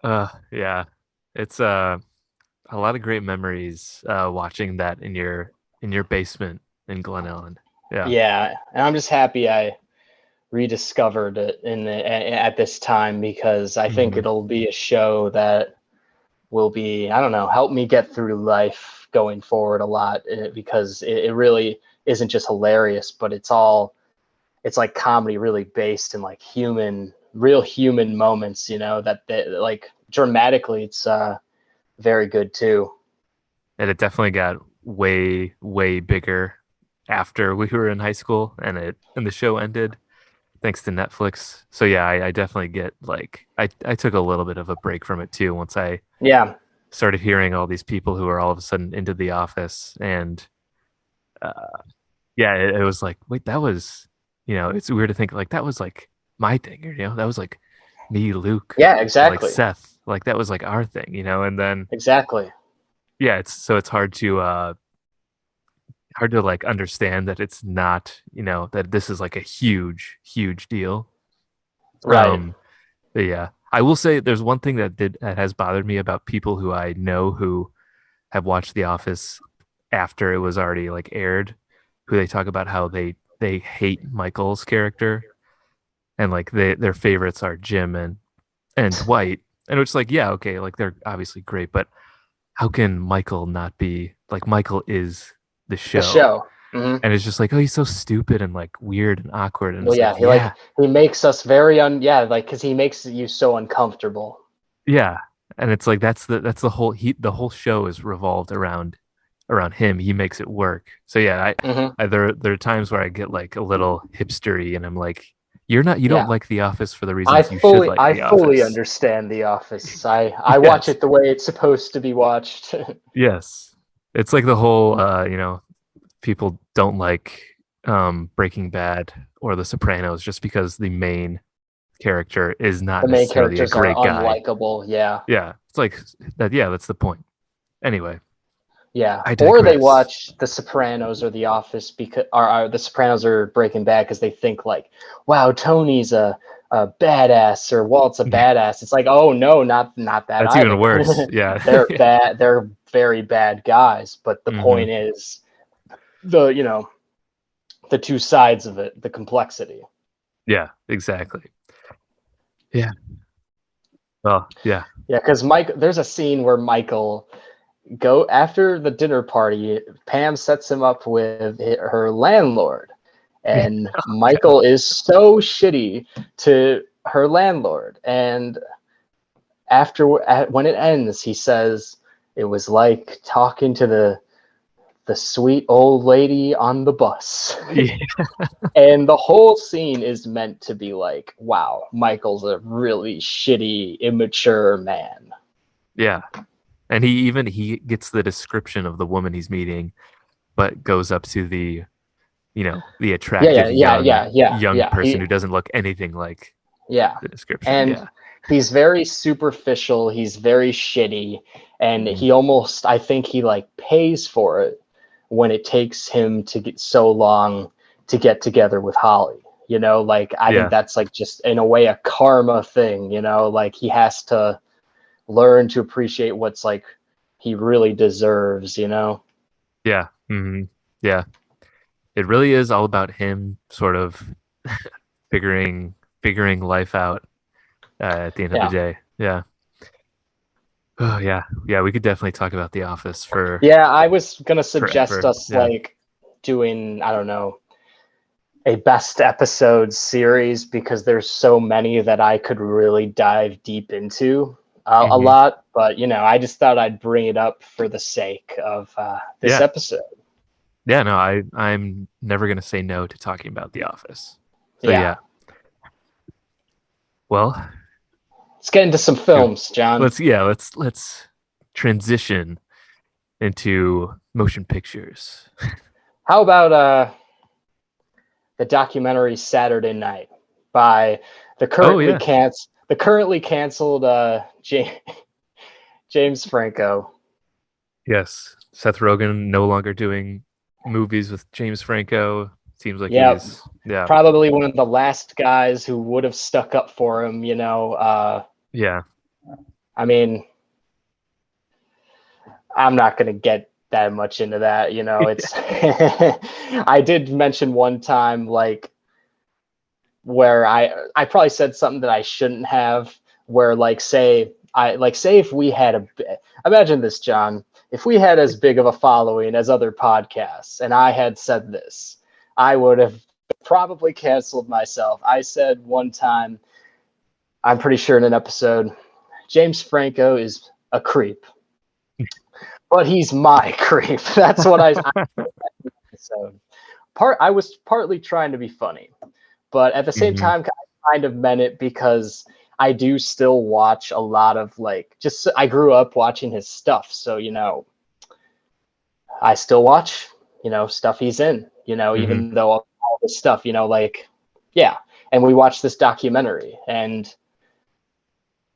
that. Yeah. It's a lot of great memories watching that in your basement in Glen Ellen. Yeah. Yeah, and I'm just happy I rediscovered it at this time because I think Hmm. it'll be a show that will be, I don't know, help me get through life going forward a lot, because it really isn't just hilarious, but it's like comedy really based in like real human moments, that like dramatically it's very good too. And it definitely got way, way bigger after we were in high school and the show ended thanks to Netflix. So yeah, I definitely get like I took a little bit of a break from it too once I Yeah, started hearing all these people who are all of a sudden into the office and uh yeah, it was like, wait, that was, it's weird to think like that was like my thing, that was like me, Luke, yeah, and like exactly, Seth, like that was like our thing, and then exactly, yeah, it's hard to like understand that it's not, that this is like a huge, huge deal. right. Um, but yeah, I will say there's one thing that has bothered me about people who I know who have watched The Office after it was already like aired, who they talk about how they hate Michael's character and like their favorites are Jim and Dwight. And it's like, yeah, okay, like they're obviously great, but how can Michael not be like Michael is the The show? show. Hmm. And it's just like, oh, he's so stupid and like weird and awkward. And Well, it's yeah, like, yeah, he makes us very yeah, like because he makes you so uncomfortable. yeah. And it's like that's the whole show is revolved around him. He makes it work. So yeah, Hmm. there are times where I get like a little hipstery and I'm like, you don't Yeah, like The Office for the reasons you should like I The fully Office. understand The Office. I watch Yes. it the way it's supposed to be watched. Yes. It's like the whole people don't like Breaking Bad or The Sopranos just because the main character is not The main necessarily a characters are great guy. unlikable. Yeah, Yeah, it's like that. Yeah, that's the point. Anyway, yeah. I Or they digress. watch The Sopranos or The Office because, or The Sopranos or Breaking Bad because they think like, wow, Tony's a badass or Walt's a Yeah, badass. It's like, oh no, not that that's even either. worse. Yeah. They're bad. They're very bad guys. But the Hmm. point is the two sides of it, the complexity. Yeah, exactly. Yeah. Well, yeah. Yeah, because there's a scene where Michael after the dinner party. Pam sets him up with her landlord, and Michael is so shitty to her landlord. And when it ends, he says it was like talking to the sweet old lady on the bus. Yeah. And the whole scene is meant to be like, wow, Michael's a really shitty, immature man. Yeah. And he gets the description of the woman he's meeting, but goes up to the Yeah, yeah, attractive yeah, yeah, yeah, young yeah. person who doesn't look anything like Yeah. the description. And Yeah. he's very superficial, he's very shitty, and Mhm. he almost, I think he like pays for it when it takes him to get so long to get together with Holly. Like I think Yeah. that's like just in a way a karma thing, like he has to learn to appreciate what's like he really deserves. Yeah. Yeah. It really is all about him sort of figuring life out at the end of the Yeah. day. Yeah. Oh yeah. Yeah, we could definitely talk about The Office for Yeah, I was gonna suggest forever. us Yeah. like doing, I don't know, a best episodes series because there's so many that I could really dive deep into a Hmm. lot. But I just thought I'd bring it up for the sake of this Yeah. episode. Yeah, no, I'm never gonna say no to talking about The Office. So Yeah, yeah. Well, let's get into some you- films, John. let's transition into motion pictures. How about the documentary Saturday Night by the Oh currently yeah. canceled the currently canceled James Franco. Yes, Seth Rogen no longer doing movies with James Franco. Seems like Yeah, he's yeah, probably one of the last guys who would have stuck up for him. yeah. I mean, I'm not going to get that much into that. It's. I did mention one time, like, where I probably said something that I shouldn't have. Where, like, say if we had imagine this, John. If we had as big of a following as other podcasts, and I had said this, I would have probably canceled myself. I said one time, I'm pretty sure in an episode, James Franco is a creep, but he's my creep. That's what I so I was partly trying to be funny, but at the same Mhm. time, I kind of meant it because I do still watch a lot of, like, just I grew up watching his stuff, so I still watch stuff he's in, Mhm. even though all this stuff, like, yeah. And we watched this documentary, and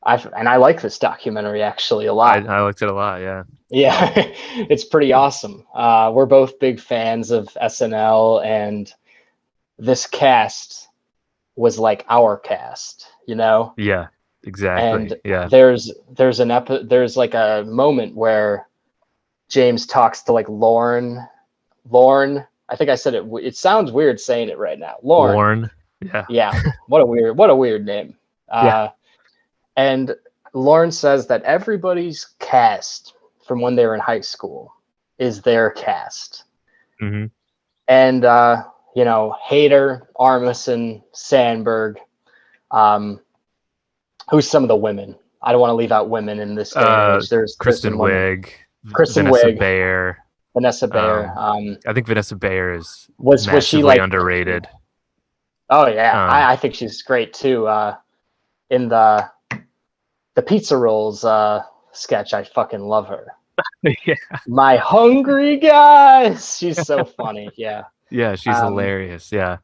I like this documentary actually a lot. I liked it a lot. Yeah. Yeah, it's pretty awesome. We're both big fans of SNL, and this cast was like our cast, Yeah. Exactly. And Yeah. there's like a moment where James talks to, like, Lorne. I think I said it. It sounds weird saying it right now. Lorne. Lorne. Yeah. Yeah. What a weird name. Yeah. And Lorne says that everybody's cast from when they were in high school is their cast. Hmm. And, Hader, Armisen, Sandberg, who's some of the women? I don't want to leave out women in this day and age. There's Kristen some women. Wiig, Kristen Vanessa Wiig, Bayer. Vanessa Bayer. I think Vanessa Bayer is Was she massively like underrated. Oh yeah, Um, I think she's great too. In the pizza rolls sketch, I fucking love her. yeah. My hungry guys. She's so funny. Yeah. Yeah, she's hilarious. Yeah.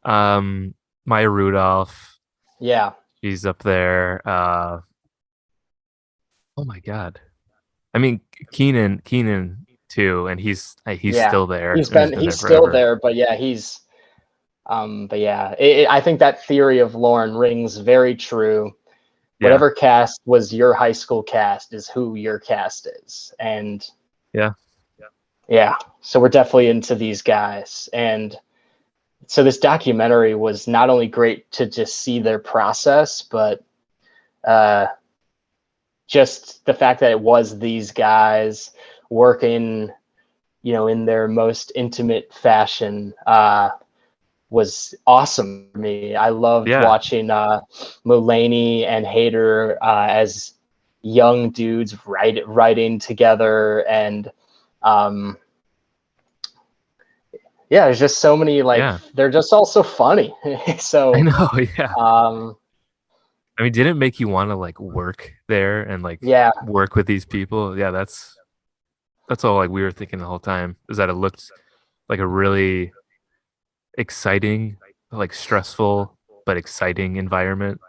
Maya Rudolph, Yeah. she's up there. Oh my God. I mean, Keenan too, and he's Yeah. still there. He's And he's been been there he's still forever. there, but yeah, he's but yeah, I think that theory of Lauren rings very true. Yeah. Whatever cast was your high school cast is who your cast is. And Yeah. yeah, so we're definitely into these guys. And so this documentary was not only great to just see their process, but just the fact that it was these guys working, in their most intimate fashion, was awesome for me. I loved Yeah. watching Mulaney and Hader as young dudes writing together, and yeah, there's just so many, like, Yeah. they're just all so funny. So I know. Yeah. um, I mean, did it make you want to like work there and like yeah, work with these people? Yeah, that's all like we were thinking the whole time, is that it looked like a really exciting, like stressful but exciting environment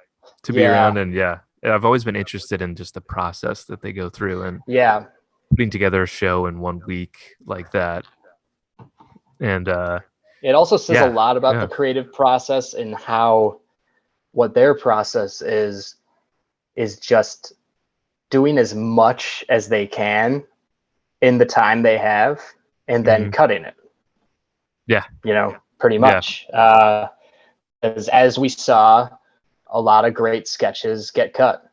to be yeah, around. And yeah, I've always been interested in just the process that they go through and yeah. putting together a show in 1 week like that. And It also says a yeah, lot about the yeah, creative process and how what their process is just doing as much as they can in the time they have, and then hmm, cutting it. yeah, Pretty yeah, much. As we saw, a lot of great sketches get cut.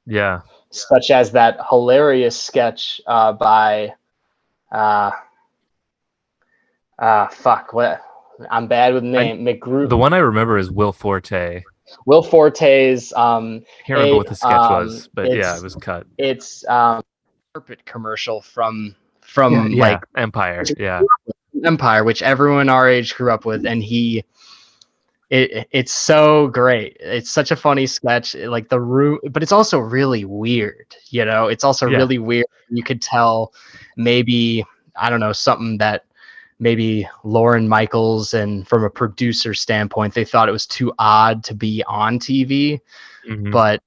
yeah. Such as that hilarious sketch by fuck, what, I'm bad with I name, McGrew. The one I remember is Will Forte. I Will Forte's can't remember what the sketch was, but yeah, it it's was cut. it's carpet commercial from Yeah, yeah, like Empire. Yeah, Empire, which everyone our age grew up with, and it's so great. It's such a funny sketch, like the room, but it's also really weird. It's also yeah, really weird. You could tell maybe, I don't know, something that maybe Lauren Michaels, and from a producer standpoint, they thought it was too odd to be on TV. Mm-hmm. But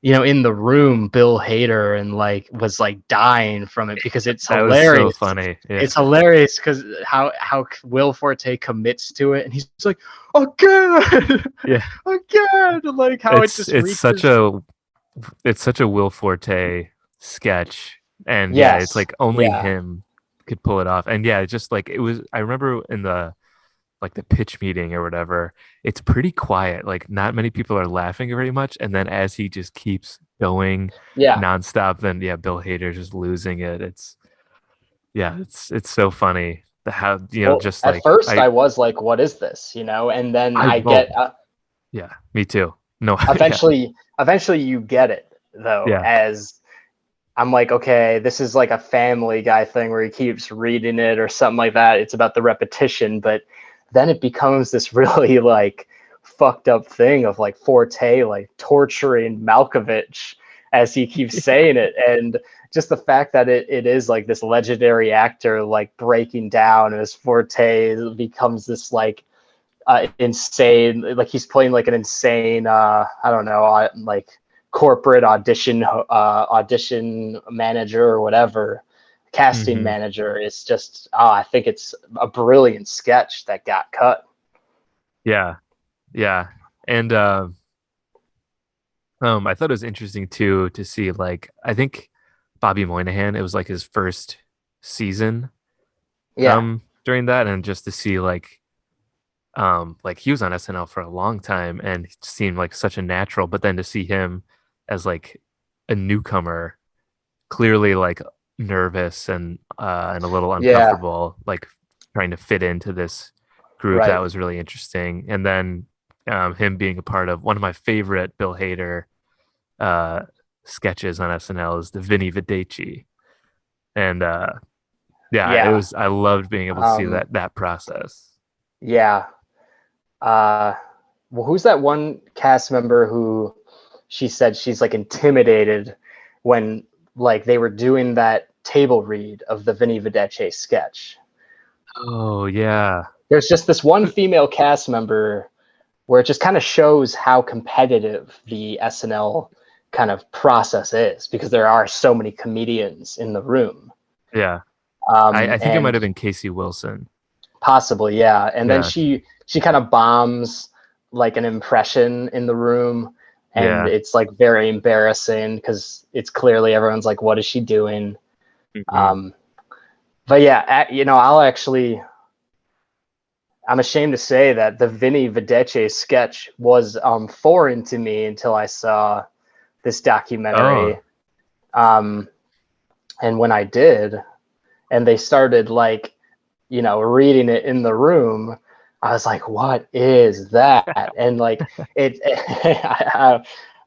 in the room, Bill Hader and was dying from it because it's That was so hilarious. funny. Yeah. It's hilarious because how Will Forte commits to it, and he's like, again, Yeah. again, like how it just it's such a Will Forte sketch, and yeah, it's yes, like only yeah, him could pull it off. And yeah, it's just like it was. I remember in the pitch meeting or whatever, it's pretty quiet. Like not many people are laughing very much, and then as he just keeps going yeah. nonstop, then yeah, Bill Hader just losing it. It's so funny how Well, just at like first I was like, what is this? And then I I oh get yeah, me too. No, yeah, eventually you get it though, yeah, as I'm like, okay, this is like a Family Guy thing where he keeps reading it or something like that. It's about the repetition, but then it becomes this really like fucked up thing of like Forte like torturing Malkovich as he keeps saying it. And just the fact that it is like this legendary actor like breaking down as Forte becomes this like insane, like he's playing like an insane I don't know, like corporate audition manager or whatever, casting hmm manager. It's just I think it's a brilliant sketch that got cut. yeah, yeah, and I thought it was interesting too to see like I think Bobby Moynihan. It was like his first season Yeah, during that, and just to see like he was on SNL for a long time and it seemed like such a natural, but then to see him as like a newcomer, clearly like nervous and a little yeah, uncomfortable, like trying to fit into this group, that right, was really interesting. And then him being a part of one of my favorite Bill Hader uh, sketches on SNL is the Vinny Videci, and yeah, it yeah, was. I loved being able to see um, that process. yeah. Uh, well, who's that one cast member who she said she's like intimidated when like they were doing that table read of the Vinny Videce sketch? Oh yeah, There's just this one female cast member where it just kind of shows how competitive the SNL kind of process is because there are so many comedians in the room. yeah. I think it might And have been Casey Wilson. possibly, yeah. And then Yeah, she kind of bombs like an impression in the room, and yeah. it's like very embarrassing because it's clearly everyone's like, what is she doing? hmm Um, but yeah, I'm ashamed to say that the Vinny Videce sketch was foreign to me until I saw this Oh, documentary. Um, and when I did, and they started like, reading it in the room, I was like, what is that? And like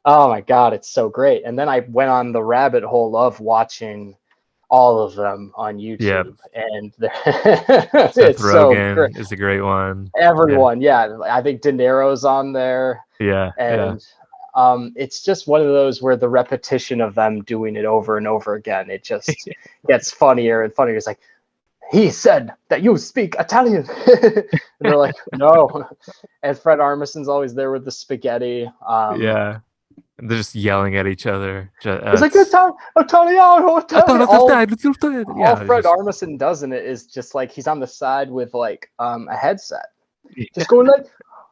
oh my God, it's so great. And then I went on the rabbit hole of watching all of them on yeah. YouTube, and Seth it's so great. Rogen is a great one. Yeah, Everyone, yeah, I think De Niro's on there, yeah, yeah. and it's just one of those where the repetition of them doing it over and over again, it just gets funnier and funnier. It's like, he said that you speak Italian. And they're like, no. And Fred Armisen's always there with the spaghetti. Yeah. They're just yelling at each other. He's like, It's Italiano, Italiano. All yeah, it's Fred just Armisen does in it is just like he's on the side with like a headset, just going like,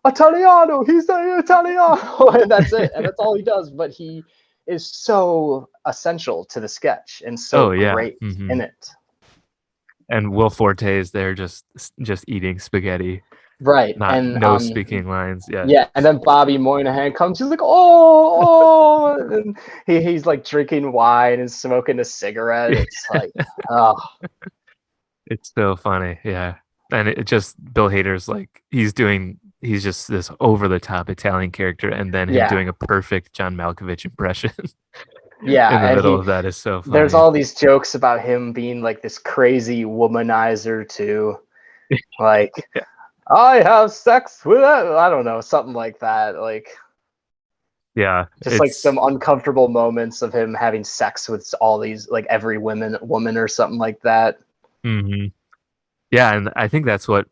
Italiano, he's the Italiano. And that's it. And that's all he does. But he is so essential to the sketch and so oh yeah. great in it. And Will Forte is there just eating spaghetti, Right. not And no speaking lines. Yeah. yeah, and then Bobby Moynihan comes. He's like, oh, and he's like drinking wine and smoking a cigarette. It's like, oh, It's so funny. Yeah. And it just Bill Hader's like he's just this over the top Italian character, and then him yeah, doing a perfect John Malkovich impression in yeah. the And middle of that is so there's funny. all these jokes about him being like this crazy womanizer too. Like, I have sex with it. I don't know, something like that. Like, Yeah, just like some uncomfortable moments of him having sex with all these, like every woman or something like that. mhm. Yeah, and I think that's what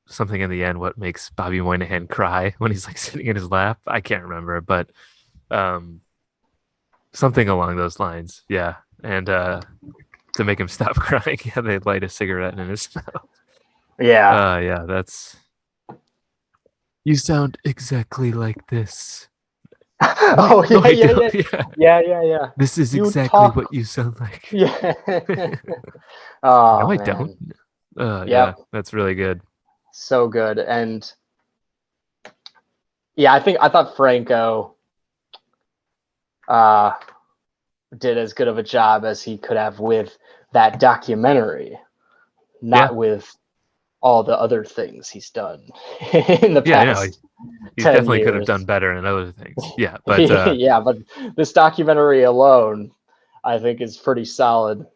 something in the end what makes Bobby Moynihan cry when he's like sitting in his lap. I can't remember, but um something along those lines. Yeah. And to make him stop crying, yeah, they light a cigarette in his mouth. Yeah. Yeah, that's you sound exactly like this. Wait, Oh no, yeah, I yeah, don't. yeah, Yeah. yeah, yeah, yeah. This is You exactly what talk. you sound like. Yeah. No, Oh I don't. man. Yeah, Yep. that's really good. So good. And yeah, I thought Franco uh did as good of a job as he could have with that documentary, Yeah. not with all the other things he's done in the Yeah, I know. past He 10 definitely could have done years. better in other things. Yeah, but Yeah, but this documentary alone, I think, is pretty solid.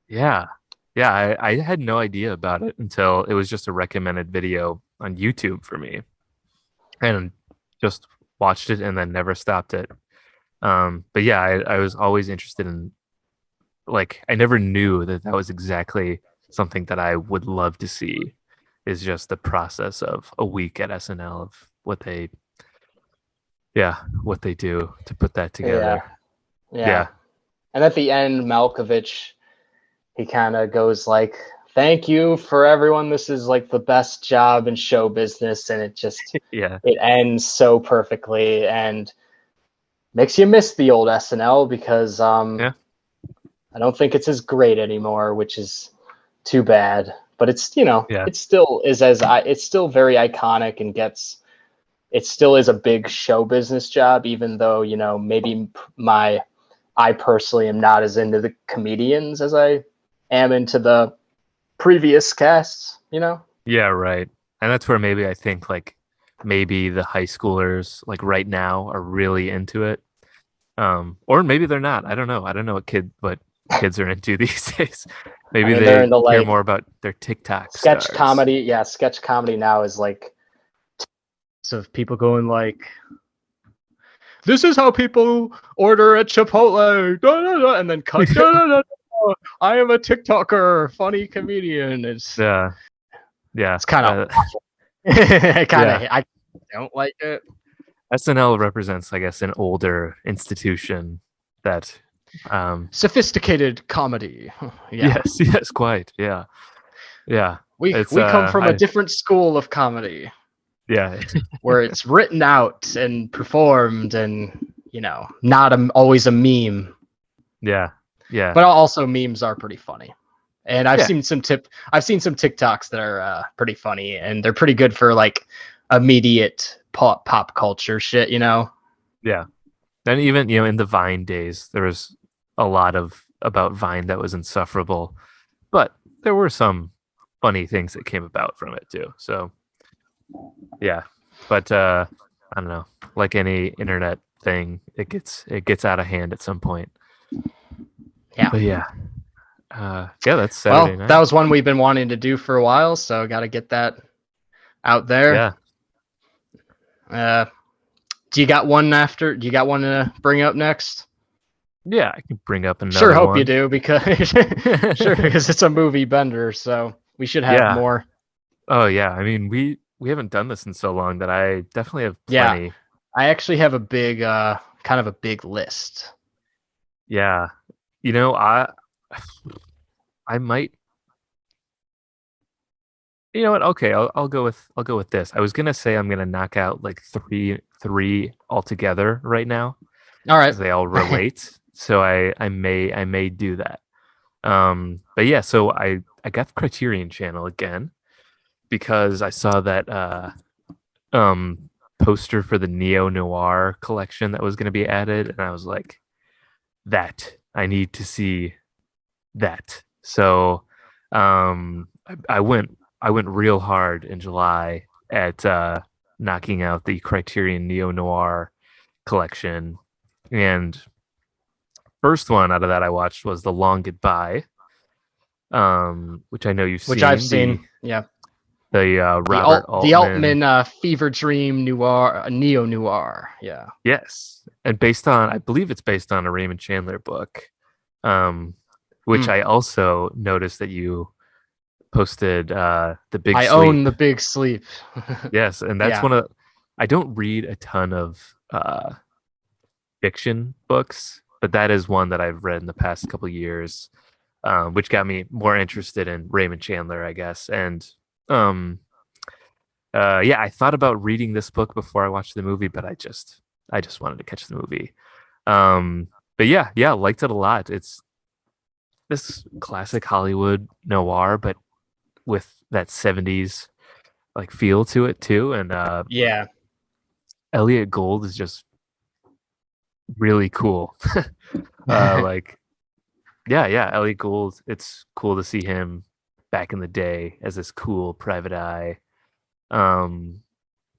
yeah. Yeah, I had no idea about it until it was just a recommended video on YouTube for me and just watched it and then never stopped it. But yeah, I was always interested in like I never knew that that was exactly something that I would love to see is just the process of a week at SNL of what they do to put that Yeah, together. yeah. Yeah. And at the end, Malkovich, he kind of goes like, "Thank you for everyone. This is like the best job in show business," and Yeah. it ends so perfectly and makes you miss the old SNL because Yeah. I don't think it's as great anymore, which is too bad. But it's Yeah. it still is it's still very iconic and gets it still is a big show business job, even though maybe my I personally am not as into the comedians as I am into the previous casts. Yeah, right. And that's where maybe I think like maybe the high schoolers like right now are really into it. Or maybe they're not. I don't know. I don't know what kids are into these days. I Maybe mean, they're they into care like more about their TikTok sketch stars. comedy. Yeah, sketch comedy now is like of people going like, "This is how people order at Chipotle," da, da, da, and then cut. Da, da, da, da, I am a TikToker, funny comedian. Yeah. Yeah. It's kind of awful. Yeah. I don't like it. SNL represents, I guess, an older institution that Sophisticated comedy. Yeah, yes, yes, quite. Yeah. Yeah. It's we come from a I different school of comedy yeah. where it's written out and performed and not always a meme. Yeah. Yeah. But also memes are pretty funny. And Yeah. I've seen some TikToks that are pretty funny and they're pretty good for like immediate pop culture shit. Yeah. And even, in the Vine days, there was a lot of about Vine that was insufferable, but there were some funny things that came about from it too. So, yeah. But I don't know, like any internet thing, it gets out of hand at some point. Yeah. But yeah. Yeah, that's Saturday Well, that night. was one we've been wanting to do for a while, so got to get that out there. Yeah. Uh, do you got one after? Do you got one to bring up next? Yeah, I can bring up Sure, another hope you one. do because sure because it's a movie bender, so we should have Yeah. more. Oh yeah. I mean, we haven't done this in so long that I definitely have Yeah, plenty. I actually have a big, kind of a big list. Yeah. You know, I might. You know what? Okay, I'll go with this. I was gonna say I'm gonna knock out like three altogether right now All right. because they all relate. So I may do that. But yeah, so I got the Criterion Channel again because I saw that um poster for the neo noir collection that was gonna be added, and I was like, that I need to see that. So I went real hard in July at knocking out the Criterion Neo Noir collection. And first one out of that I watched was The Long Goodbye, which I know you've Which I've seen, the seen. Yeah. Robert The Altman. Altman fever dream noir, neo noir. Yeah. Yes. And based on, I believe it's based on a Raymond Chandler book, um, which Mm. I also noticed that you posted The Big I own Sleep. the big sleep. Yes, and that's Yeah. one of I don't read a ton of fiction books, but that is one that I've read in the past couple of years, which got me more interested in Raymond Chandler, I guess. And um, yeah, I thought about reading this book before I watched the movie, but I just wanted to catch the movie. Um, but yeah, liked it a lot. It's this classic Hollywood noir, but with that 70s like feel to it too. And Yeah. Elliot Gould is just really cool. Like yeah, Elliot Gould. It's cool to see him back in the day as this cool private eye. Um,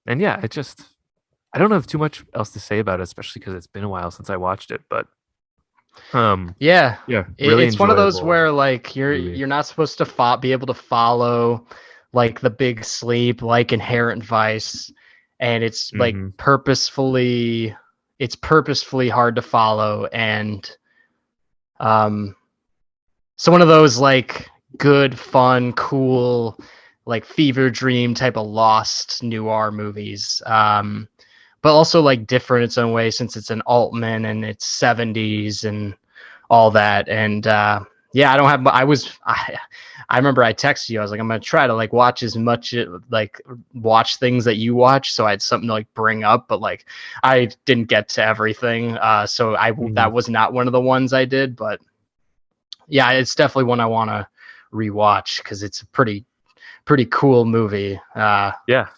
and yeah, I don't have too much else to say about it, especially because it's been a while since I watched it. But um, Yeah. yeah, really It's one of those enjoyable where like movie. you're not supposed to be able to follow like the big sleep, like Inherent Vice, and Hmm. it's purposefully hard to follow. And um so one of those like good, fun, cool, like fever dream type of lost noir movies. But also like different in its own way since it's an Altman and it's 70s and all that. And yeah, I don't have. I remember I texted you. I was like, I'm gonna try to like watch as much like watch things that you watch, so I had something to like bring up. But like, I didn't get to everything. So Hmm. that was not one of the ones I did. But yeah, it's definitely one I want to rewatch because it's a pretty cool movie. Yeah,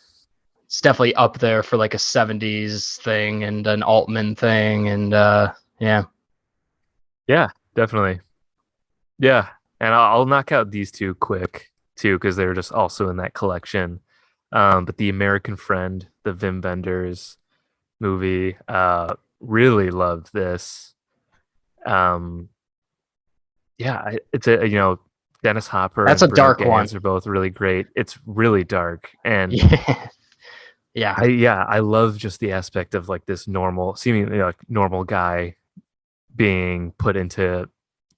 It's definitely up there for like a 70s thing and an Altman thing. And yeah. yeah, definitely. Yeah, and I'll knock out these two quick too because they're just also in that collection. But The American Friend, the Vim Vendors movie, really loved this. Um, yeah, it's a Dennis Hopper That's and a Bruno dark Ganz one. are both really great. It's really dark, and Yeah. Yeah. I love just the aspect of like this normal, seemingly like normal guy being put into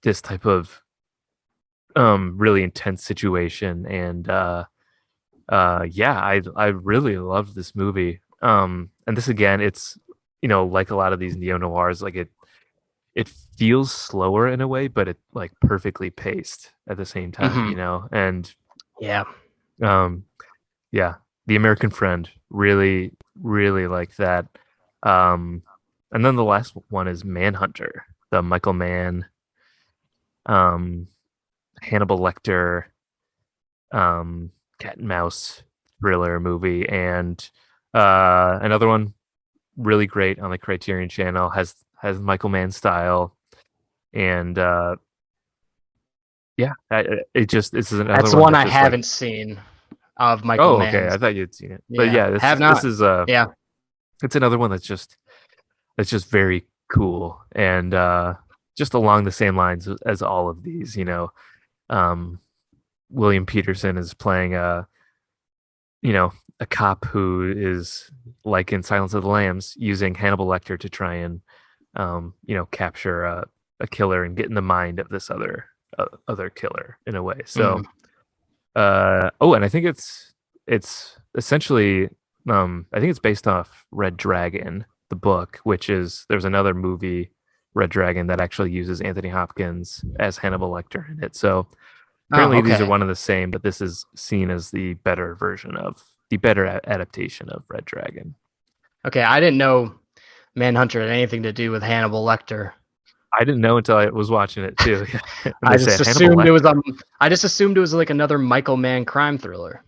this type of really intense situation, and yeah, I really loved this movie. And this again, it's like a lot of these neo noirs, like it feels slower in a way, but it like perfectly paced at the same time, Hmm. and Yeah. um yeah, The American Friend, really like that. Um and then the last one is Manhunter, the Michael Mann, um Hannibal Lecter, um cat and mouse thriller movie. And another one really great on the Criterion channel, has Michael Mann style. And yeah, this is another That's the one one that I just like, haven't seen of Michael oh, okay, I Mann's. thought you'd seen it. But Yeah. yeah, Have this not. is Yeah. it's another one that's just very cool. And just along the same lines as all of these. um William Peterson is playing a cop who is, like in Silence of the Lambs, using Hannibal Lecter to try and capture a killer and get in the mind of this other killer in a way. Hmm. So oh, and I think it's essentially, I think it's based off Red Dragon, the book, which is, there's another movie, Red Dragon, that actually uses Anthony Hopkins as Hannibal Lecter in it. So Oh, apparently these are okay. one and the same, but this is seen as the better adaptation of Red Dragon. Okay. I didn't know Manhunter had anything to do with Hannibal Lecter. I didn't know until I was watching it too. And I they just said Hannibal assumed it was Lecter. I just assumed it was like another Michael Mann crime thriller.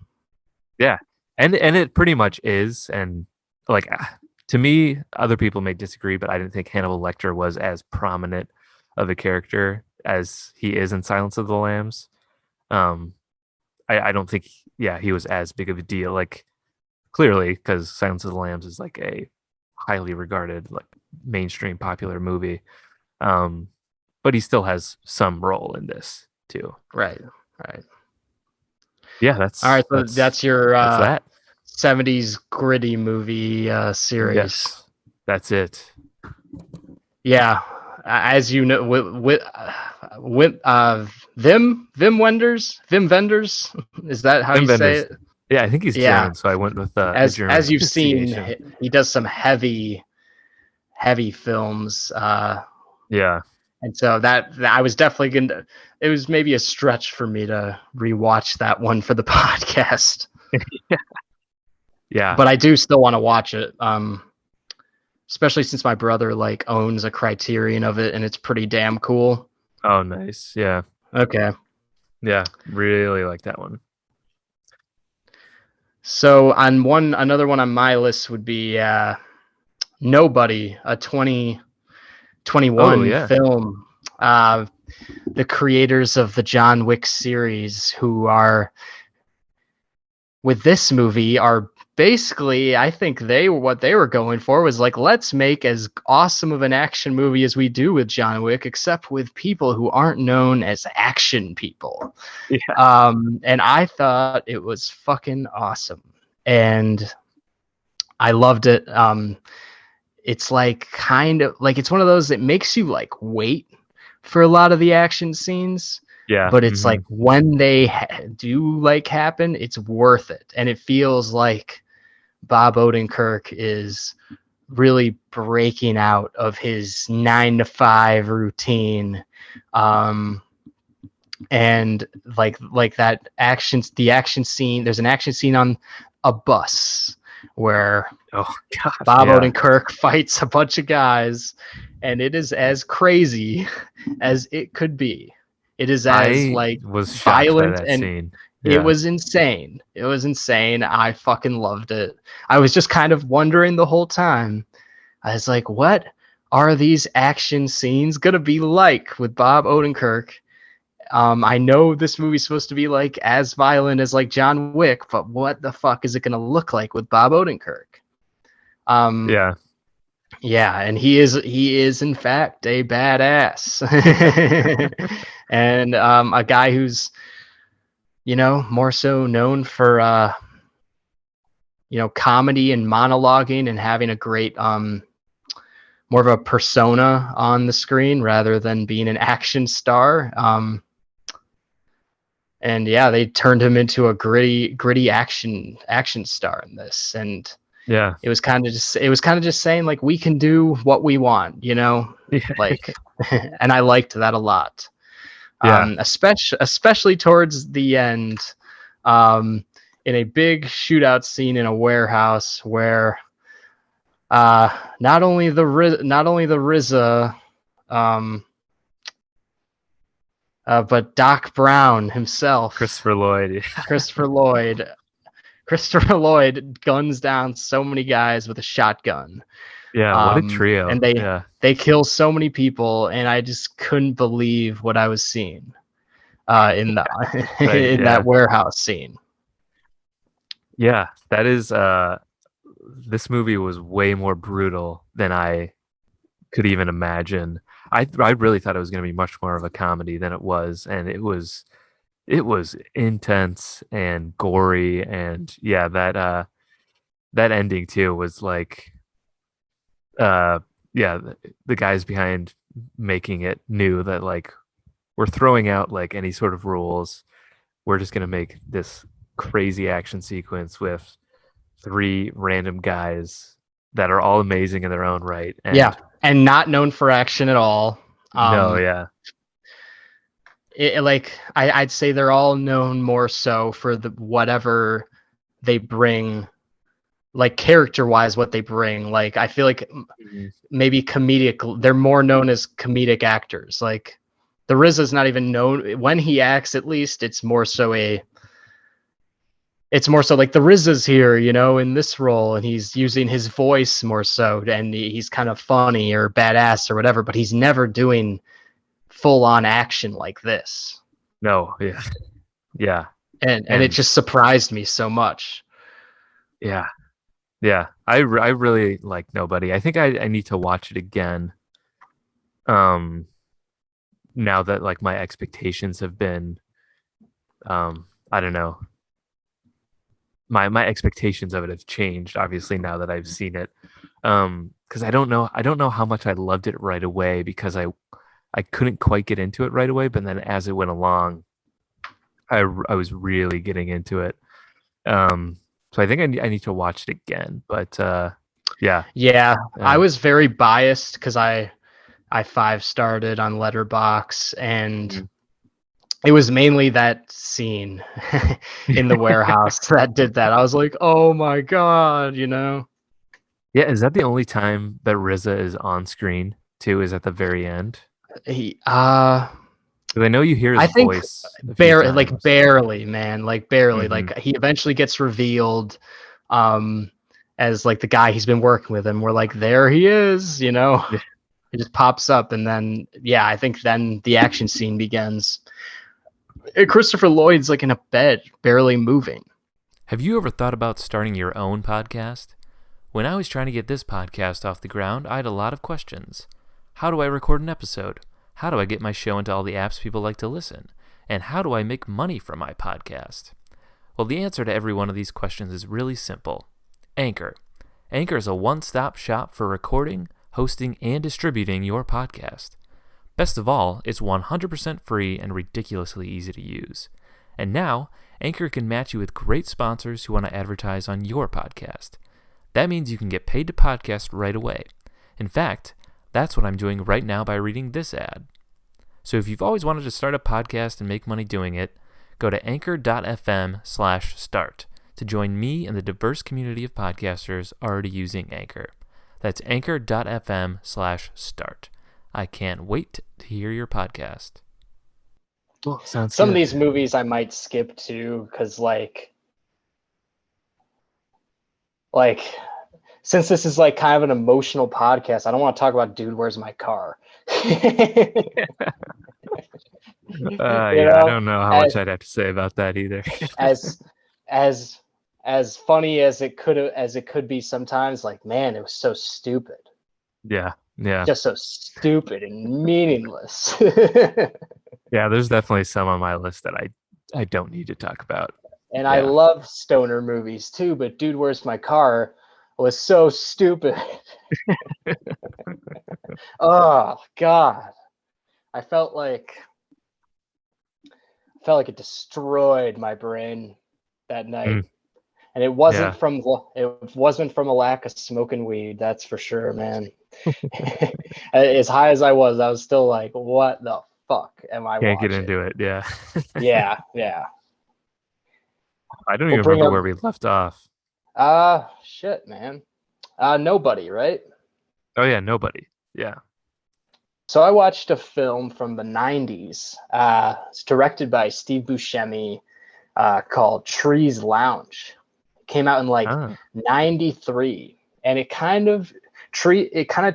Yeah. And it pretty much is. And like, to me, other people may disagree, but I didn't think Hannibal Lecter was as prominent of a character as he is in Silence of the Lambs. Um, I don't think, yeah, he was as big of a deal. Like, clearly, because Silence of the Lambs is like a highly regarded, like, mainstream popular movie. Um, but he still has some role in this too. Right. Right. Yeah, All right. So that's your that's that. 70s gritty movie series. Yes, that's it. Yeah. as you know, Vim vendors. Is that how Wim you say Wenders. it? Yeah, I think he's Yeah. German, so I went with the German As you've pronunciation. seen, he does some heavy films. Yeah. And so that I was definitely gonna. It was maybe a stretch for me to rewatch that one for the podcast, Yeah. but I do still want to watch it. Especially since my brother like owns a Criterion of it, and it's pretty damn cool. Oh, nice. Yeah. Okay, Yeah. Really like that one. so another one on my list would be Nobody, a 2021 Oh, yeah. film. Uh, the creators of the John Wick series, who are with this movie, are basically, I think what they were going for was like, let's make as awesome of an action movie as we do with John Wick, except with people who aren't known as action people. Yeah. And I thought it was fucking awesome, and I loved it. It's like kind of like it's one of those that makes you like wait for a lot of the action scenes, Yeah. but it's like when they do like happen, it's worth it, and it feels like Bob Odenkirk is really breaking out of his 9 to 5 routine, and like that the action scene. There's an action scene on a bus where Oh, gosh. Bob Yeah. Odenkirk fights a bunch of guys, and it is as crazy as it could be. It is as I like was shocked by violent, that and scene. it Yeah. was insane. It was insane. I fucking loved it. I was just kind of wondering the whole time. I was like, what are these action scenes gonna be like with Bob Odenkirk? I know this movie's supposed to be like as violent as like John Wick, but what the fuck is it gonna look like with Bob Odenkirk? Yeah. Yeah, and he is in fact a badass, and a guy who's more so known for comedy and monologuing and having a great more of a persona on the screen rather than being an action star. And yeah, they turned him into a gritty action star in this, and Yeah. it was kind of just saying like we can do what we want, Yeah. like, and I liked that a lot. Yeah. Especially towards the end, in a big shootout scene in a warehouse where not only the RZA, but Doc Brown himself, Christopher Lloyd. Christopher Lloyd. Christopher Lloyd guns down so many guys with a shotgun. Yeah. What a trio. And Yeah. they kill so many people, and I just couldn't believe what I was seeing in the Right. in Yeah. that warehouse scene. Yeah. That is this movie was way more brutal than I could even imagine. I really thought it was going to be much more of a comedy than it was, and it was intense and gory, and yeah, that ending too was like yeah, the guys behind making it knew that like we're throwing out like any sort of rules. We're just going to make this crazy action sequence with 3 random guys that are all amazing in their own right. And and not known for action at all. no, yeah. I'd say they're all known more so for the whatever they bring, like character wise, what they bring. Like I feel like maybe comedic. They're more known as comedic actors. Like the RZA's not even known when he acts. At least it's more so like the RZA's here, in this role, and he's using his voice more so, and he's kind of funny or badass or whatever. But he's never doing full on action like this. No, yeah. Yeah. And it just surprised me so much. Yeah. Yeah. I really like Nobody. I think I need to watch it again. Now that like my expectations have been I don't know. My expectations of it have changed obviously now that I've seen it Because I don't know how much I loved it right away because I couldn't quite get into it right away, but then as it went along, I was really getting into it. So I think I need to watch it again. But yeah, Yeah, I uh, was very biased because I five started on Letterbox, and mm. it was mainly that scene in the warehouse that did that. I was like, oh my god, you know. Yeah, is that the only time that RZA is on screen too? Is at the very end? He, 'Cause I know you hear his I think voice a few times. barely, man, like barely. Hmm. Like he eventually gets revealed, um, as like the guy he's been working with, and we're like, there he is, you know. Yeah. It just pops up, and then yeah, I think then the action scene begins. Christopher Lloyd's like in a bed, barely moving. Have you ever thought about starting your own podcast? When I was trying to get this podcast off the ground, I had a lot of questions. How do I record an episode? How do I get my show into all the apps people like to listen? And how do I make money from my podcast? Well, the answer to every one of these questions is really simple. Anchor. Anchor is a one-stop shop for recording, hosting, and distributing your podcast. Best of all, it's 100% free and ridiculously easy to use. And now, Anchor can match you with great sponsors who want to advertise on your podcast. That means you can get paid to podcast right away. In fact, that's what I'm doing right now by reading this ad. So if you've always wanted to start a podcast and make money doing it, go to anchor.fm/start to join me and the diverse community of podcasters already using Anchor. That's anchor.fm/start. I can't wait to hear your podcast. Well, sounds Some of good. these movies I might skip to because like since this is like kind of an emotional podcast, I don't want to talk about Dude, Where's My Car? You Yeah, I know, don't know how much as I'd have to say about that either. as as as funny as it could be sometimes, like man, it was so stupid. Yeah, yeah, Just so stupid and meaningless. yeah. There's definitely some on my list that I don't need to talk about. And I Yeah. love stoner movies too, but Dude, Where's My Car was so stupid. Oh God. I felt like it destroyed my brain that night. Mm, And yeah. it wasn't from a lack of smoking weed, that's for sure, man. As high as I was still like, what the fuck am I Can't get watching? into it. Yeah. Yeah, yeah. I don't We'll even bring remember up where we left off. shit, man. Nobody, right? Oh yeah, nobody. Yeah. So I watched a film from the 90s. It's directed by Steve Buscemi, called Trees Lounge. It came out in like Ah. 93, and it kind of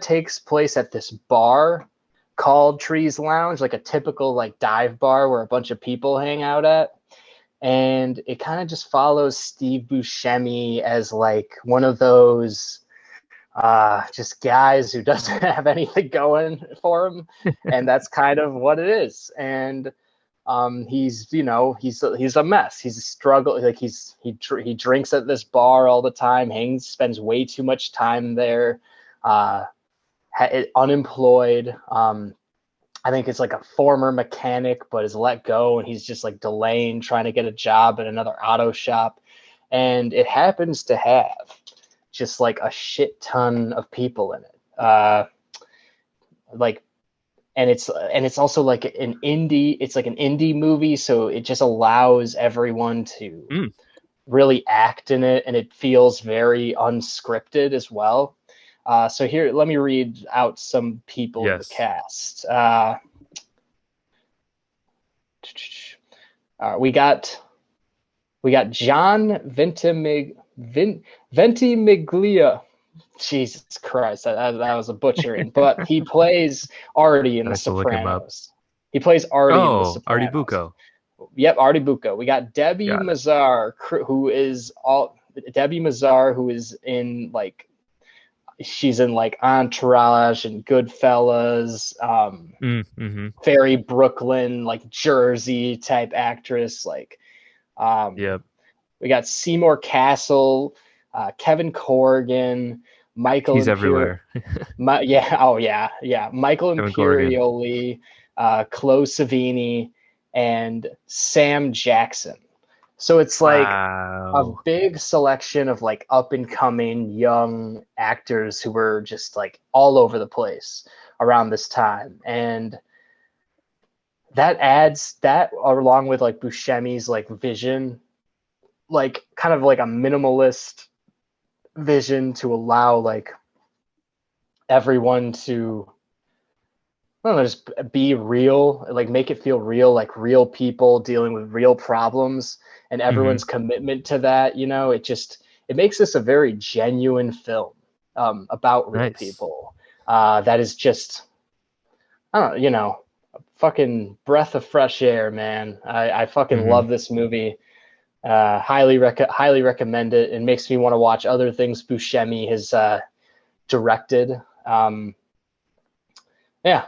takes place at this bar called Trees Lounge, like a typical like dive bar where a bunch of people hang out at. And it kind of just follows Steve Buscemi as like one of those just guys who doesn't have anything going for him, and that's kind of what it is. And he's he's a mess. He's a struggle. Like he drinks at this bar all the time. Spends way too much time there. Uh, Unemployed. I think it's like a former mechanic, but is let go, and he's just like delaying trying to get a job at another auto shop. And it happens to have just like a shit ton of people in it. Like, and it's also like an indie. It's like an indie movie, so it just allows everyone to Mm, really act in it, and it feels very unscripted as well. So here, let me read out some people in the yes. cast. We got John Ventimiglia. Jesus Christ, that was a butchering. But he plays Artie in I The have to look him up. Sopranos. He plays Artie in The Oh, Artie Sopranos. Bucco. Yep, Artie Bucco. We got Debbie Got it. Mazar, Debbie Mazar, who is in like she's in like Entourage and Goodfellas, Mm-hmm. very Brooklyn, like Jersey type actress. Like, um, Yep. we got Seymour Castle, Kevin Corrigan, Michael He's Imperioli. everywhere. Yeah, oh yeah. Michael Kevin Corrigan. Imperioli, Chloe Savini, and Sam Jackson. So it's like a Wow. big selection of like up and coming young actors who were just like all over the place around this time. And that adds that along with like Buscemi's like vision, like kind of like a minimalist vision to allow like everyone to, I don't know, just be real, like make it feel real, like real people dealing with real problems, and Hmm. everyone's commitment to that. It makes this a very genuine film about real Nice. people. That is just, I don't know, fucking breath of fresh air, man. I fucking Hmm. love this movie. Highly recommend it. It makes me want to watch other things Buscemi has directed. Um, yeah,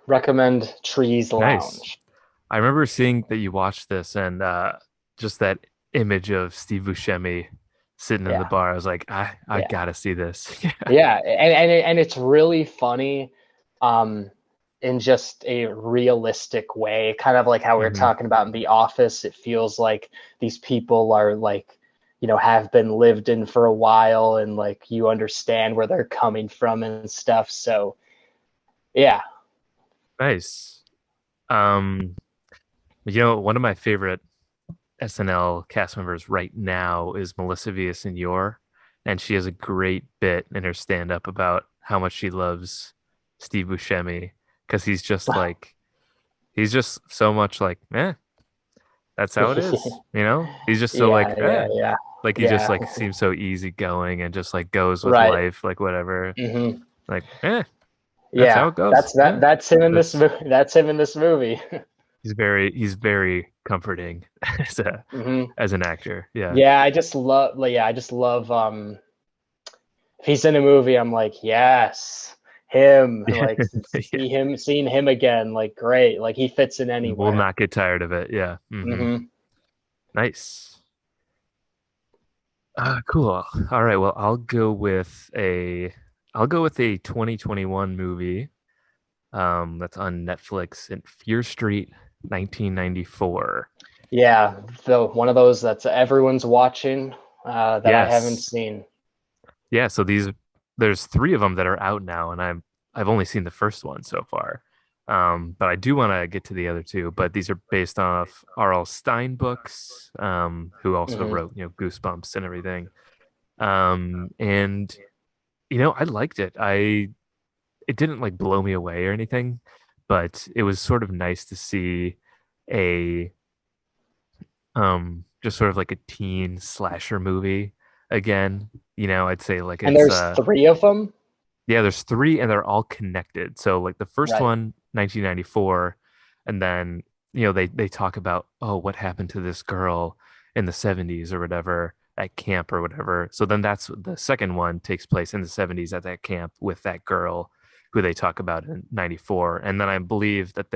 recommend Trees Nice. Lounge. I remember seeing that you watched this and just that image of Steve Buscemi sitting in the Yeah, bar. I was like, I yeah, gotta see this. yeah, and it's really funny, um, in just a realistic way, kind of like how we were Hmm. talking about in The Office. It feels like these people are like, have been lived in for a while, and like you understand where they're coming from and stuff. So yeah, Nice. One of my favorite SNL cast members right now is Melissa Villaseñor, and she has a great bit in her stand-up about how much she loves Steve Buscemi because he's just so much like, that's how it is, He's just so like, yeah, like he just yeah. like seems so easygoing and just like goes with Right. life, like whatever, Hmm. like, that's how Yeah, it goes. Yeah, that's him in this that's movie. That's him in this movie. he's very comforting as a Hmm. as an actor. Yeah. Yeah, I just love. Like, yeah, I just love. If he's in a movie, I'm like, yes, him. Like, Yeah. seeing him again. Like, great. Like, he fits in Will anywhere. not get tired of it. Yeah. Hmm. Nice. Cool. All right. Well, I'll go with a 2021 movie. That's on Netflix in Fear Street, 1994. Yeah, the one of those that's everyone's watching, that I haven't Yes. seen. Yeah. So there's three of them that are out now, and I've only seen the first one so far. But I do want to get to the other two. But these are based off R.L. Stein books, who also Hmm. wrote, Goosebumps and everything. And I liked it. It didn't like blow me away or anything, but it was sort of nice to see a just sort of like a teen slasher movie again. I'd say like And it's there's three of them, yeah, there's three and they're all connected. So like the first right? one, 1994, and then they talk about, oh, what happened to this girl in the 70s or whatever at camp or whatever. So then that's the second one takes place in the 70s at that camp with that girl who they talk about in 94. And then I believe that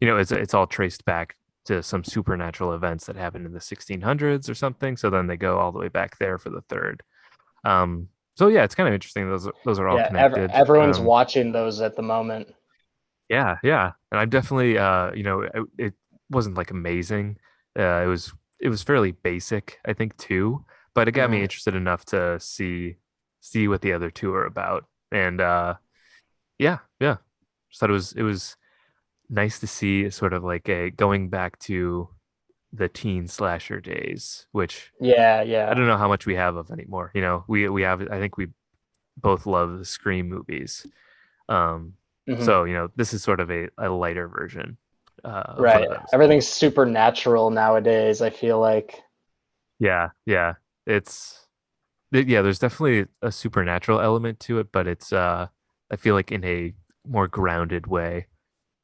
it's all traced back to some supernatural events that happened in the 1600s or something. So then they go all the way back there for the third. Um, so yeah, it's kind of interesting. Those are all Yeah, connected. everyone's watching those at the moment. Yeah, yeah, and I'm definitely it wasn't like amazing. It was fairly basic, I think too, but it got me Hmm. interested enough to see what the other two are about. And yeah, yeah, just thought it was nice to see sort of like a going back to the teen slasher days, which Yeah, I yeah. don't know how much we have of anymore. We have, I think we both love the Scream movies. Um, Hmm. so this is sort of a lighter version of one Right. of those. Everything's supernatural nowadays, I feel like. Yeah, yeah. It's yeah, there's definitely a supernatural element to it, but it's I feel like in a more grounded way,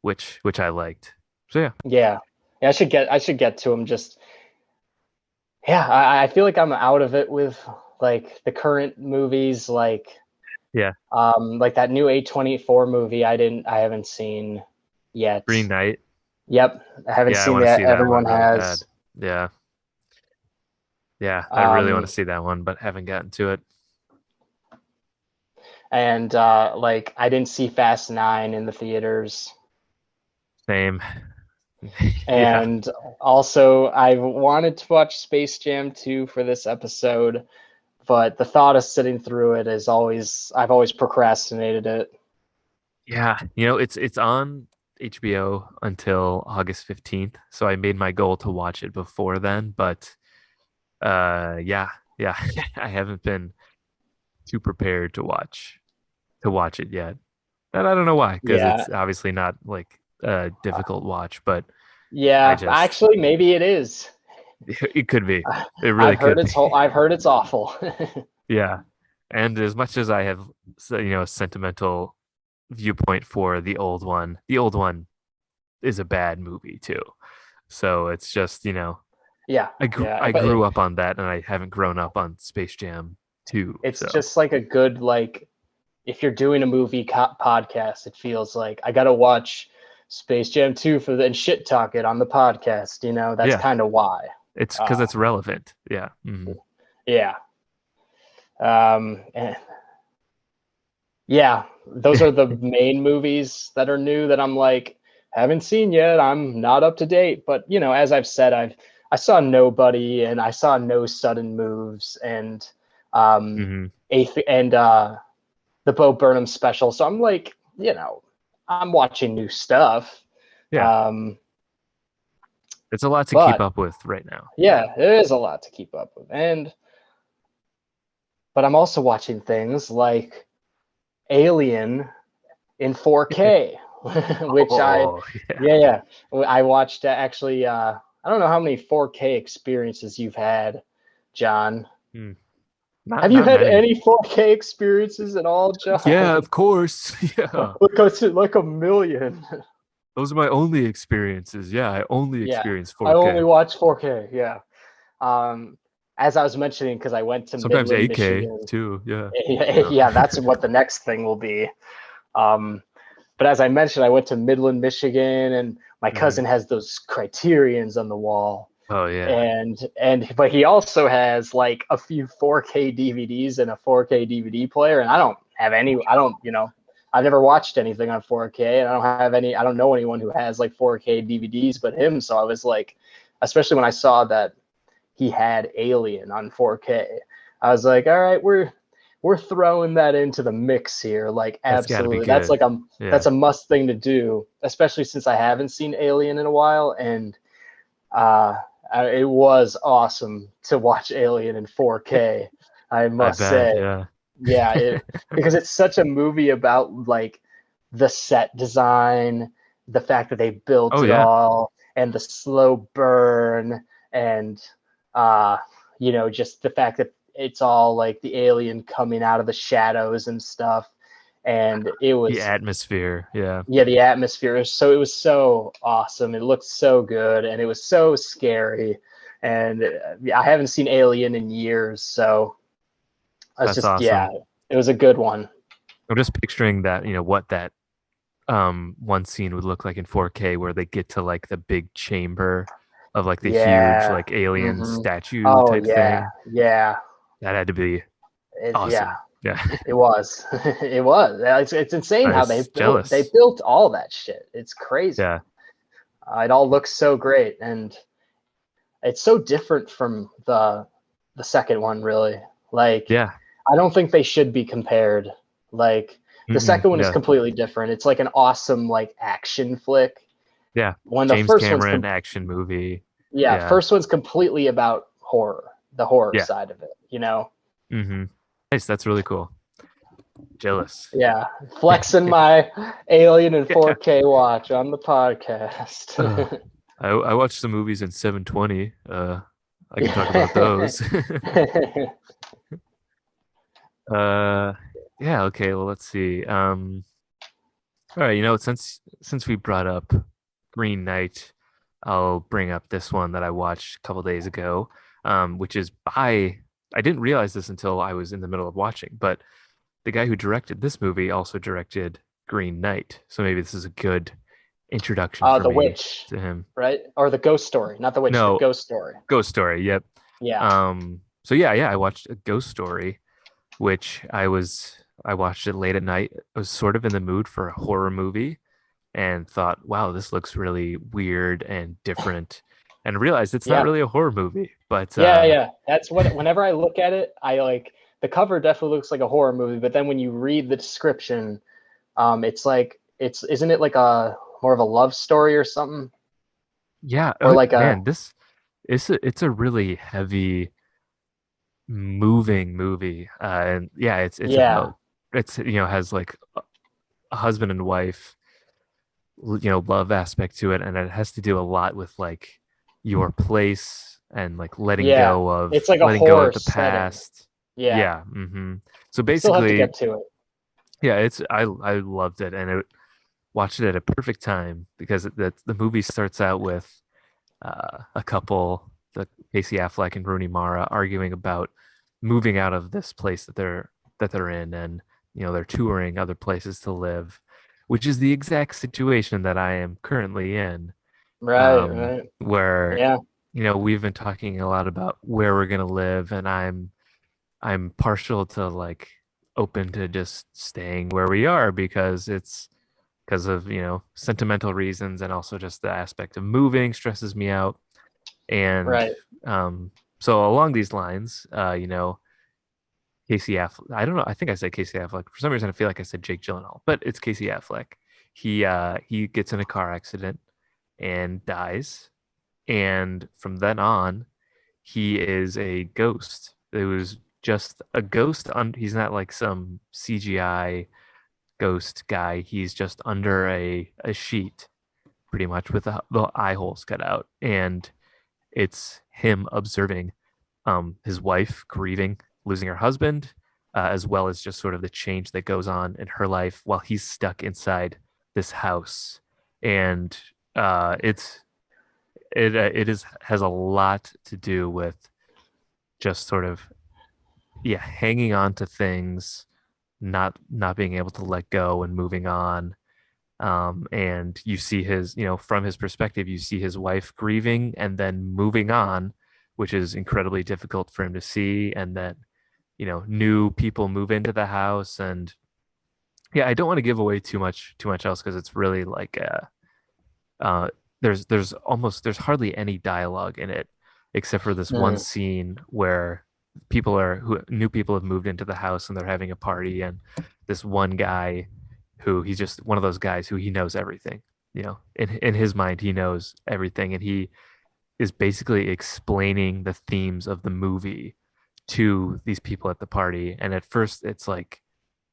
which I liked. So yeah. Yeah. Yeah, I should get to them. Just, yeah, I feel like I'm out of it with like the current movies, Yeah. like that new A24 movie I haven't seen yet. Green Knight. Yep, I haven't Yeah, I seen want to that. see that one Everyone really bad. has. Yeah. Yeah, I really want Um, to see that one, but haven't gotten to it. And like I didn't see Fast 9 in the theaters. Same. Yeah. And also I wanted to watch Space Jam 2 for this episode, but the thought of sitting through it is always I've always procrastinated it. Yeah. It's on HBO until August 15th. So I made my goal to watch it before then, but yeah. Yeah. I haven't been too prepared to watch it yet. And I don't know why, because Yeah. it's obviously not like a difficult watch, but I Yeah, just actually maybe it is. it could be. It really could be. I've heard it's awful. Yeah. And as much as I have, a sentimental viewpoint for the old one is a bad movie too. So it's just, Yeah, yeah, I but grew up on that and I haven't grown up on Space Jam 2. it's So just like a good like if you're doing a movie podcast, it feels like I got to watch Space Jam 2 for the and shit talk it on the podcast, you know. That's yeah, kind of why. it's because Uh it's relevant. Yeah. yeah. And yeah, those are the main movies that are new that I'm like haven't seen yet. I'm not up to date, but you know, as I've said, I saw Nobody and I saw No Sudden Moves and um hmm eighth and the Bo Burnham special. So I'm like, you know, I'm watching new stuff. Yeah. Um It's a lot to keep but up with right now. yeah, there is a lot to keep up with. And but I'm also watching things like Alien in 4K, which Oh, yeah. yeah, I watched actually. I don't know how many 4K experiences you've had, John. Hmm. Not Have you not had many. any 4K experiences at all, Yeah, John? of course. Yeah. Like a million. Those are my only experiences. Yeah, I only Yeah, experience I only 4K. watch 4K. Yeah. Um, as I was mentioning, because I went to Sometimes Midland, 8K Michigan. too. Yeah. Yeah. Yeah, that's what the next thing will be. Um, but as I mentioned, I went to Midland, Michigan, and my hmm cousin has those criterions on the wall. Oh yeah. And but he also has like a few 4K DVDs and a 4K DVD player, and I don't have any. I don't, you know, I've never watched anything on 4K, and I don't have any. I don't know anyone who has like 4K DVDs but him. So I was like, especially when I saw that he had Alien on 4K, I was like, all right, we're throwing that into the mix here. Like That's got to be absolutely, good. that's Yeah. a must thing to do, especially since I haven't seen Alien in a while, and uh, it was awesome to watch Alien in 4K. I I must bet. say, Yeah. yeah, because it's such a movie about like the set design, the fact that they built Oh it yeah. all, and the slow burn, and uh, you know, just the fact that it's all like the alien coming out of the shadows and stuff, and it The was atmosphere. Yeah. yeah, the atmosphere is so it was so awesome. It looked so good, and it was so scary. And I haven't seen Alien in years, so I was That's just yeah, awesome. it was a good one. I'm just picturing that, what that one scene would look like in 4K where they get to like the big chamber of like the huge Yeah. like alien hmm statue Oh type yeah, thing. yeah. That had to be Yeah, awesome. Yeah. it was. It was. It's insane I how was they jealous. built all that shit. It's crazy. Yeah. It all looks so great, and it's so different from the second one, really. Like, Yeah. I don't think they should be compared. Like, the second one is Yeah. completely different. It's like an awesome like action flick. Yeah. When the James first one's Cameron action movie. yeah, Yeah. first one's completely about horror, the horror Yeah. side of it. You know. hmm Nice. That's really cool. Jealous. Yeah, flexing my Alien and Yeah. 4K watch on the Uh, podcast. I watched some movies in 720. I can talk about those. uh, yeah. Okay. Well, let's see. All right. Since we brought up Green Knight, I'll bring up this one that I watched a couple days ago, which is by. I didn't realize this until I was in the middle of watching, but the guy who directed this movie also directed Green Knight. So maybe this is a good introduction for The me Witch, to him. right? Or the Ghost Story, not the Witch, the No, Ghost Story. Ghost Story. Yep. Yeah. So yeah, I watched a Ghost Story, which I was I watched it late at night. I was sort of in the mood for a horror movie and thought, wow, this looks really weird and different, and realized it's not Yeah. really a horror movie. But Yeah, yeah. That's what whenever I look at it, I like the cover definitely looks like a horror movie, but then when you read the description, it's like it's isn't it like a more of a love story or something? yeah, Or oh like a man, this it's a really heavy, moving movie. And yeah, it's yeah, about has like a husband and wife, love aspect to it, and it has to do a lot with like your place and like yeah. It's like a letting go horror of the setting. past. Yeah. Yeah. So I still have to basically, get to it. yeah, it's I loved it, and it watched it at a perfect time because the movie starts out with a couple, the Casey Affleck and Rooney Mara, arguing about moving out of this place that they're in, and they're touring other places to live, which is the exact situation that I am currently in. Right, right. Where Yeah, we've been talking a lot about where we're gonna live, and I'm partial to like open to just staying where we are because of sentimental reasons, and also just the aspect of moving stresses me out. And right. um so along these lines, Casey Affleck, I don't know, I think I said Casey Affleck. For some reason I feel like I said Jake Gyllenhaal, but it's Casey Affleck. He gets in a car accident and dies, and from then on he is a ghost. It was just a ghost. He's not like some CGI ghost guy. He's just under a sheet, pretty much, with the eye holes cut out, and it's him observing his wife grieving, losing her husband, as well as just sort of the change that goes on in her life while he's stuck inside this house. And it is has a lot to do with just sort of, yeah, hanging on to things, not being able to let go and moving on. And you see his, from his perspective, you see his wife grieving and then moving on, which is incredibly difficult for him to see. And then, new people move into the house. And yeah, I don't want to give away too much else, because it's really like, uh, there's hardly any dialogue in it, except for this one Mm, scene where new people have moved into the house and they're having a party, and this one guy, who he's just one of those guys who he knows everything. In his mind, he knows everything, and he is basically explaining the themes of the movie to these people at the party. And at first, it's like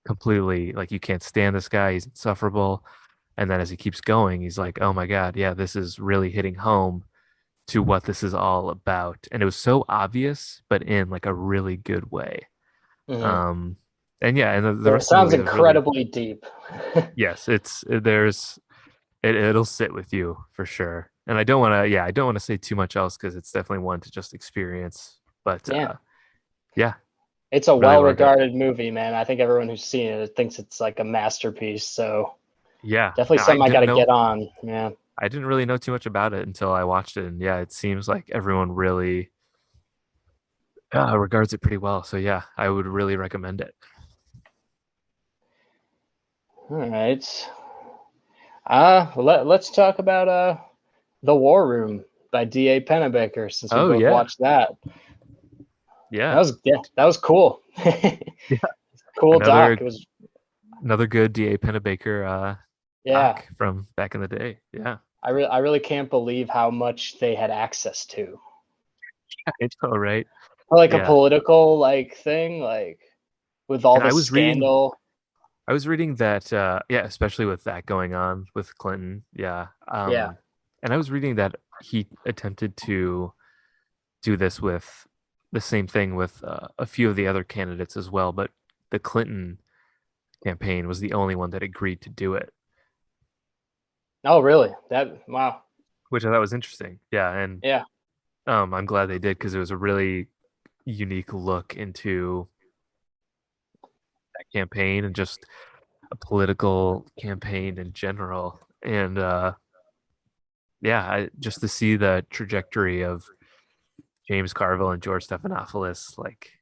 completely like you can't stand this guy, he's insufferable. And then as he keeps going, he's like, oh my God, yeah, this is really hitting home to what this is all about. And it was so obvious, but in like a really good way. mm. Um, and yeah, and the So it rest of the sounds movie, there's really, incredibly deep. yes, it'll sit with you for sure. And I don't want to say too much else, because it's definitely one to just experience. But Yeah. yeah, It's a really loved it. well-regarded movie, man. I think everyone who's seen it thinks it's like a masterpiece. So Yeah, definitely no, I something I got didn't to get know. on. Yeah. I didn't really know too much about it until I watched it, and yeah, it seems like everyone really regards it pretty well. So yeah, I would really recommend it. All right. Let's talk about The War Room by D.A. Pennebaker, since we Oh both yeah, watched that. yeah, That was cool. yeah. Cool doc. Another It was another good D.A. Pennebaker yeah. doc from back in the day. Yeah, I really can't believe how much they had access to. I know, right? For like a Yeah, political like thing, like with all and the scandal. I was reading that, yeah, especially with that going on with Clinton. Yeah. Yeah. And I was reading that he attempted to do this with the same thing with a few of the other candidates as well, but the Clinton campaign was the only one that agreed to do it, Oh, really? That wow. which I thought was interesting. Yeah. And Yeah. I'm glad they did, because it was a really unique look into that campaign and just a political campaign in general. And yeah, just to see the trajectory of James Carville and George Stephanopoulos, like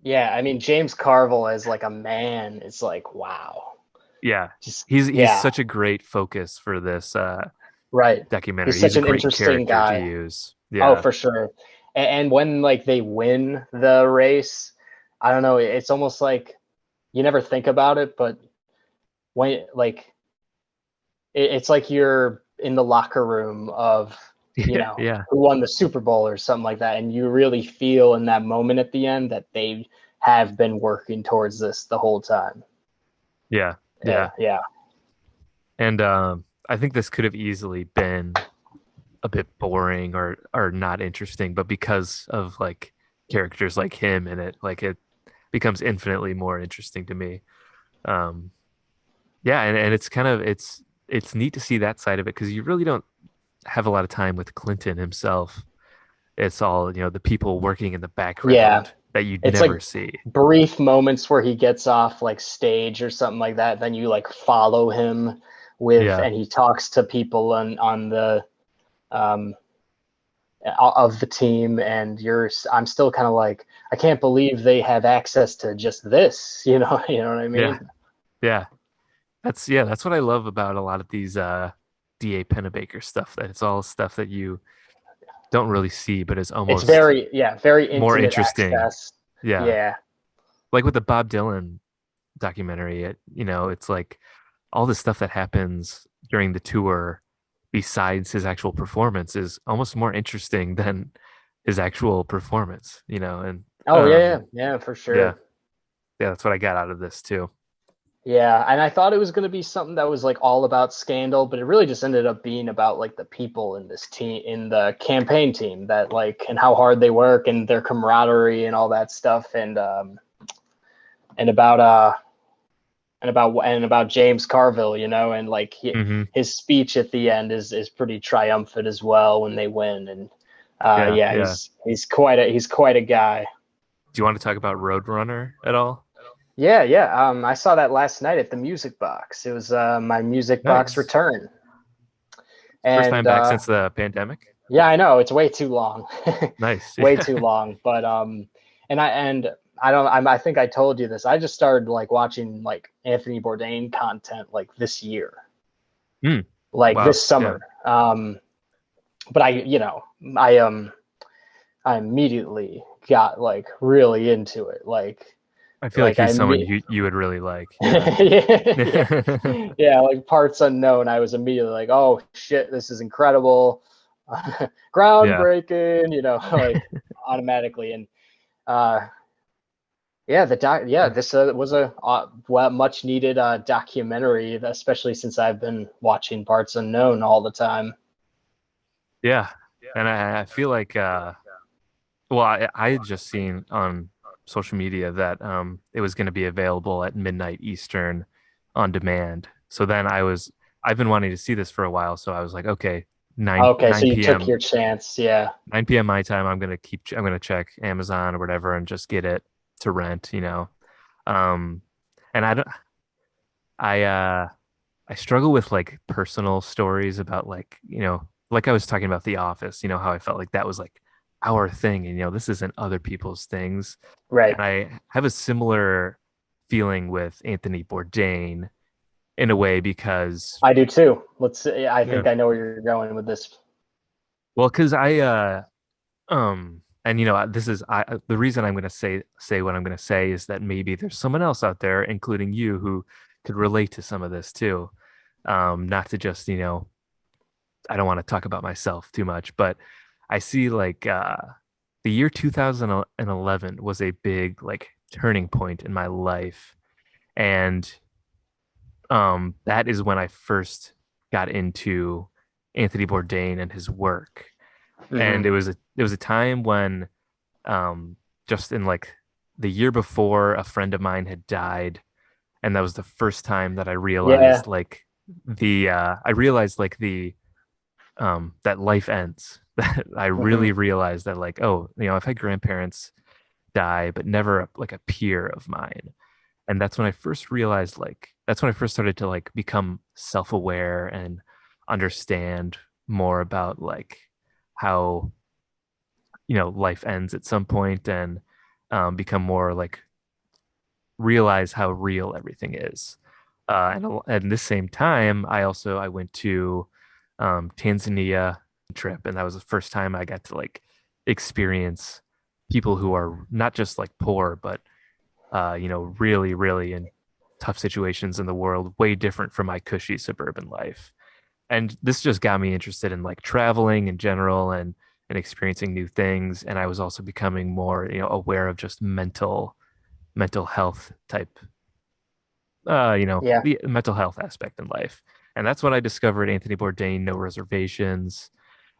Yeah, I mean James Carville as like a man is like wow. Yeah, Just he's yeah, such a great focus for this right. He's documentary. He's such a an great interesting character to guy. use. Oh, Yeah, for sure. And when like they win the race, I don't know, it's almost like you never think about it, but when like it's like you're in the locker room of, you yeah, know, yeah, who won the Super Bowl or something like that, and you really feel in that moment at the end that they have been working towards this the whole time. yeah, Yeah, yeah. yeah, And I think this could have easily been a bit boring or not interesting, but because of like characters like him in it, like it becomes infinitely more interesting to me. Um, yeah, and it's kind of it's neat to see that side of it because you really don't have a lot of time with Clinton himself. It's all, the people working in the yeah. background that you'd It's never like see. brief moments where he gets off like stage or something like that. Then you like follow him with, Yeah. and he talks to people on the um, of the team, and I'm still kind of like, I can't believe they have access to just this, you know what I Yeah. mean? Yeah. That's what I love about a lot of these DA Pennebaker stuff, that it's all stuff that you don't really see, but is It's almost very, yeah, very more intimate interesting. access. Yeah. Yeah, Like with the Bob Dylan documentary, it's like all the stuff that happens during the tour besides his actual performance is almost more interesting than his actual performance, and oh yeah, yeah, yeah, for yeah, sure. yeah, that's what I got out of this too. Yeah, and I thought it was going to be something that was like all about scandal, but it really just ended up being about like the people in this team, in the campaign team, that like, and how hard they work and their camaraderie and all that stuff, and about and about James Carville, and like Hmm. his speech at the end is pretty triumphant as well when they win, and Yeah, yeah, yeah. he's quite a guy. Do you want to talk about Roadrunner at all? Yeah, yeah. I saw that last night at the Music Box. It was my Music Box Nice. return. First time And back since the pandemic. yeah, I know it's way too long, Nice. way Yeah. too long. But and I don't. I think I told you this. I just started like watching like Anthony Bourdain content like this year, Mm, like wow. this Yeah. summer. But I I immediately got like really into it. I feel like Like he's I someone me you would really like. Yeah. yeah, yeah, yeah, like parts unknown. I was immediately like, oh shit, this is incredible, Yeah. groundbreaking, like automatically. And uh, yeah, Yeah. this was a much needed documentary, especially since I've been watching Parts Unknown all the time. Yeah. And I feel like well, I had just seen on social media that it was going to be available at midnight Eastern on demand. So then I've been wanting to see this for a while, so I was like, okay, 9 Okay, so you 9 took p.m. your chance, yeah. 9 p.m. my time, I'm gonna check Amazon or whatever and just get it to rent. Um and I I struggle with like personal stories about like I was talking about The Office, how I felt like that was like our thing and this isn't other people's things. Right. And I have a similar feeling with Anthony Bourdain in a way because I do too. Let's see. I yeah. think I know where you're going with this. Well, because and this is the reason I'm gonna say what I'm gonna say is that maybe there's someone else out there, including you, who could relate to some of this too. Not to just, I don't want to talk about myself too much, but I see like the year 2011 was a big like turning point in my life. And that is when I first got into Anthony Bourdain and his work. And Hmm. it was a time when just in like the year before a friend of mine had died, and that was the first time that I Yeah. realized like the I realized like the that life ends. That I Hmm. really realized that like, oh, I've had grandparents die, but never like a peer of mine. And that's when I first realized like that's when I first started to like become self-aware and understand more about like how life ends at some point. And become more like realize how real everything is. And at the same time, I went to Tanzania trip, and that was the first time I got to like experience people who are not just like poor, but really, really in tough situations in the world, way different from my cushy suburban life. And this just got me interested in like traveling in general and experiencing new things. And I was also becoming more, aware of just mental health type Yeah. the mental health aspect in life. And that's when I discovered Anthony Bourdain, No Reservations,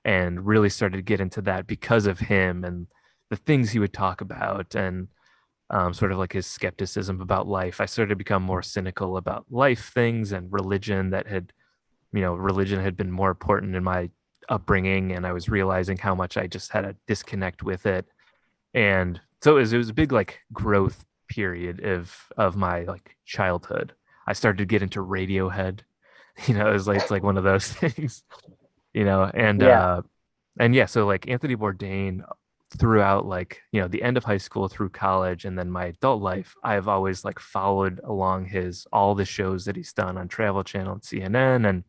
and really started to get into that because of him and the things he would talk about and sort of like his skepticism about life. I started to become more cynical about life things and religion had been more important in my upbringing, and I was realizing how much I just had a disconnect with it. And so it was a big like growth period of my like childhood. I started to get into Radiohead. It's like one of those things, and Yeah. yeah, so like Anthony Bourdain throughout like, the end of high school through college and then my adult life, I've always like followed along his all the shows that he's done on Travel Channel and CNN and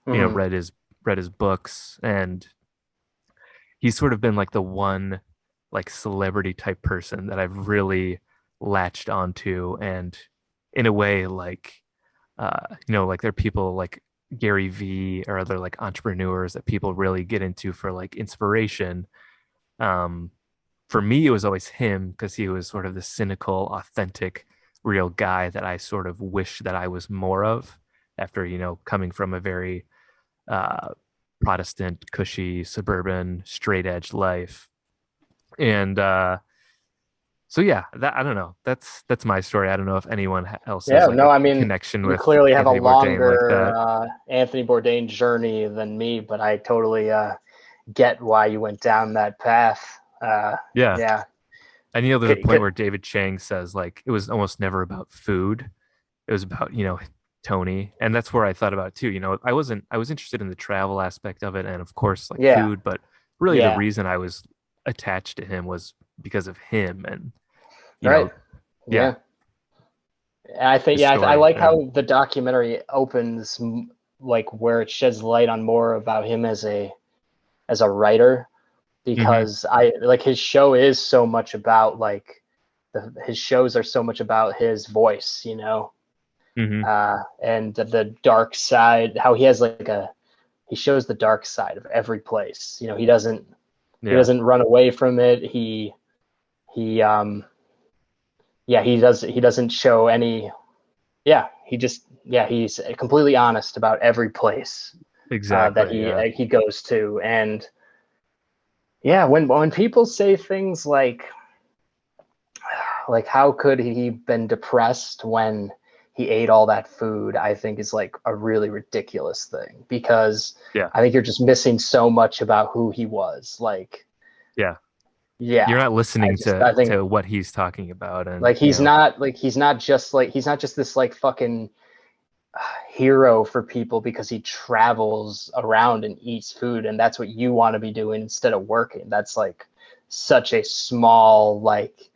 Hmm. read his books, and he's sort of been like the one like celebrity type person that I've really latched onto. And in a way, like like there are people like Gary V or other like entrepreneurs that people really get into for like inspiration. Um, for me, it was always him because he was sort of the cynical, authentic, real guy that I sort of wish that I was more of after, coming from a very uh, Protestant, cushy, suburban, straight edge life. And so yeah, that I don't know. That's my story. I don't know if anyone else has Yeah. like No, a I mean, connection you with clearly have a Anthony Bourdain like longer that. Anthony Bourdain journey than me, but I totally get why you went down that path. Yeah. Yeah. And there's a C- point c- where David Chang says like it was almost never about food. It was about, Tony. And that's where I thought about too. I was interested in the travel aspect of it and of course like yeah. food, but really the Yeah. reason I was attached to him was because of him and, you Right. know, yeah, Yeah. And I think, his yeah, I story. like Yeah. how the documentary opens, like where it sheds light on more about him as a writer, Hmm. because I like his show is so much about like his shows are so much about his voice, Hmm. and the dark side, how he has like he shows the dark side of every place. He Yeah. doesn't run away from it. He yeah, he doesn't show any. Yeah, he's completely honest about every place that Exactly. Yeah. he goes to. And yeah, when people say things like how could he been depressed when he ate all that food, I think is like a really ridiculous thing, because Yeah. I think you're just missing so much about who he was. Like, Yeah. yeah, You're not listening I think to what he's talking about and, like he's not just this like fucking hero for people because he travels around and eats food, and that's what you want to be doing instead of working. That's like such a small, like,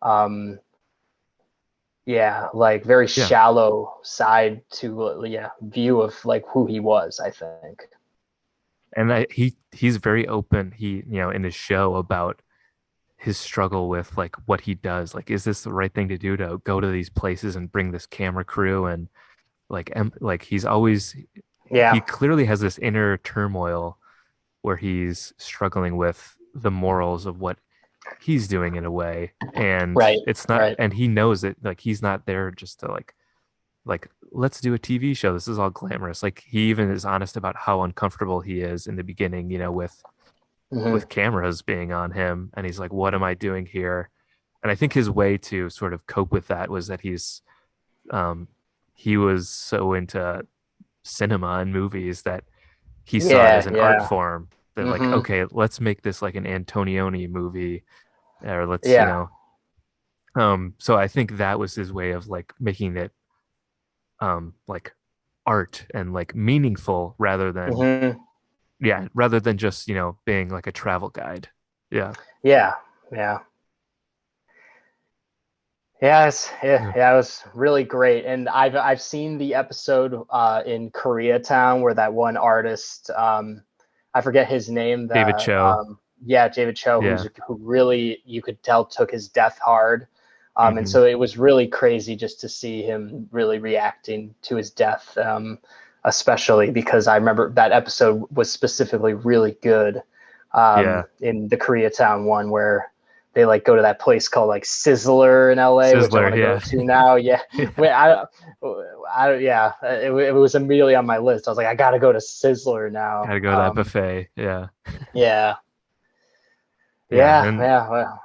um yeah, like very yeah. shallow side to view of like who he was, I think. And he's very open, in his show about his struggle with like what he does. Like, is this the right thing to do to go to these places and bring this camera crew and like he Yeah. clearly has this inner turmoil where he's struggling with the morals of what he's doing in a way. And Right. it's not, Right. and he knows that like he's not there just to like let's do a TV show. This is all glamorous. Like he even is honest about how uncomfortable he is in the beginning, Hmm. with cameras being on him. And he's like, what am I doing here? And I think his way to sort of cope with that was that um he was so into cinema and movies that he saw it as Yeah. an art Yeah. form that like, Hmm. okay, let's make this like an Antonioni movie or let's, Yeah. so I think that was his way of like making it like art and like meaningful Hmm. rather than just, being like a travel guide. Yeah. Yeah. Yeah. Yeah, it was really great. And I've seen the episode in Koreatown where that one artist, I forget his name, David the Cho. yeah, David Cho, Yeah. who really you could tell took his death hard. And Hmm. so it was really crazy just to see him really reacting to his death, especially because I remember that episode was specifically really good Yeah. in the Koreatown one where they like go to that place called like Sizzler in LA, which I Sizzler. want to go Yeah. to now. Yeah, Yeah. wait, yeah, it was immediately on my list. I was like, I gotta go to Sizzler now. Gotta go to that buffet. Yeah. Yeah, Yeah. yeah, And yeah. Well,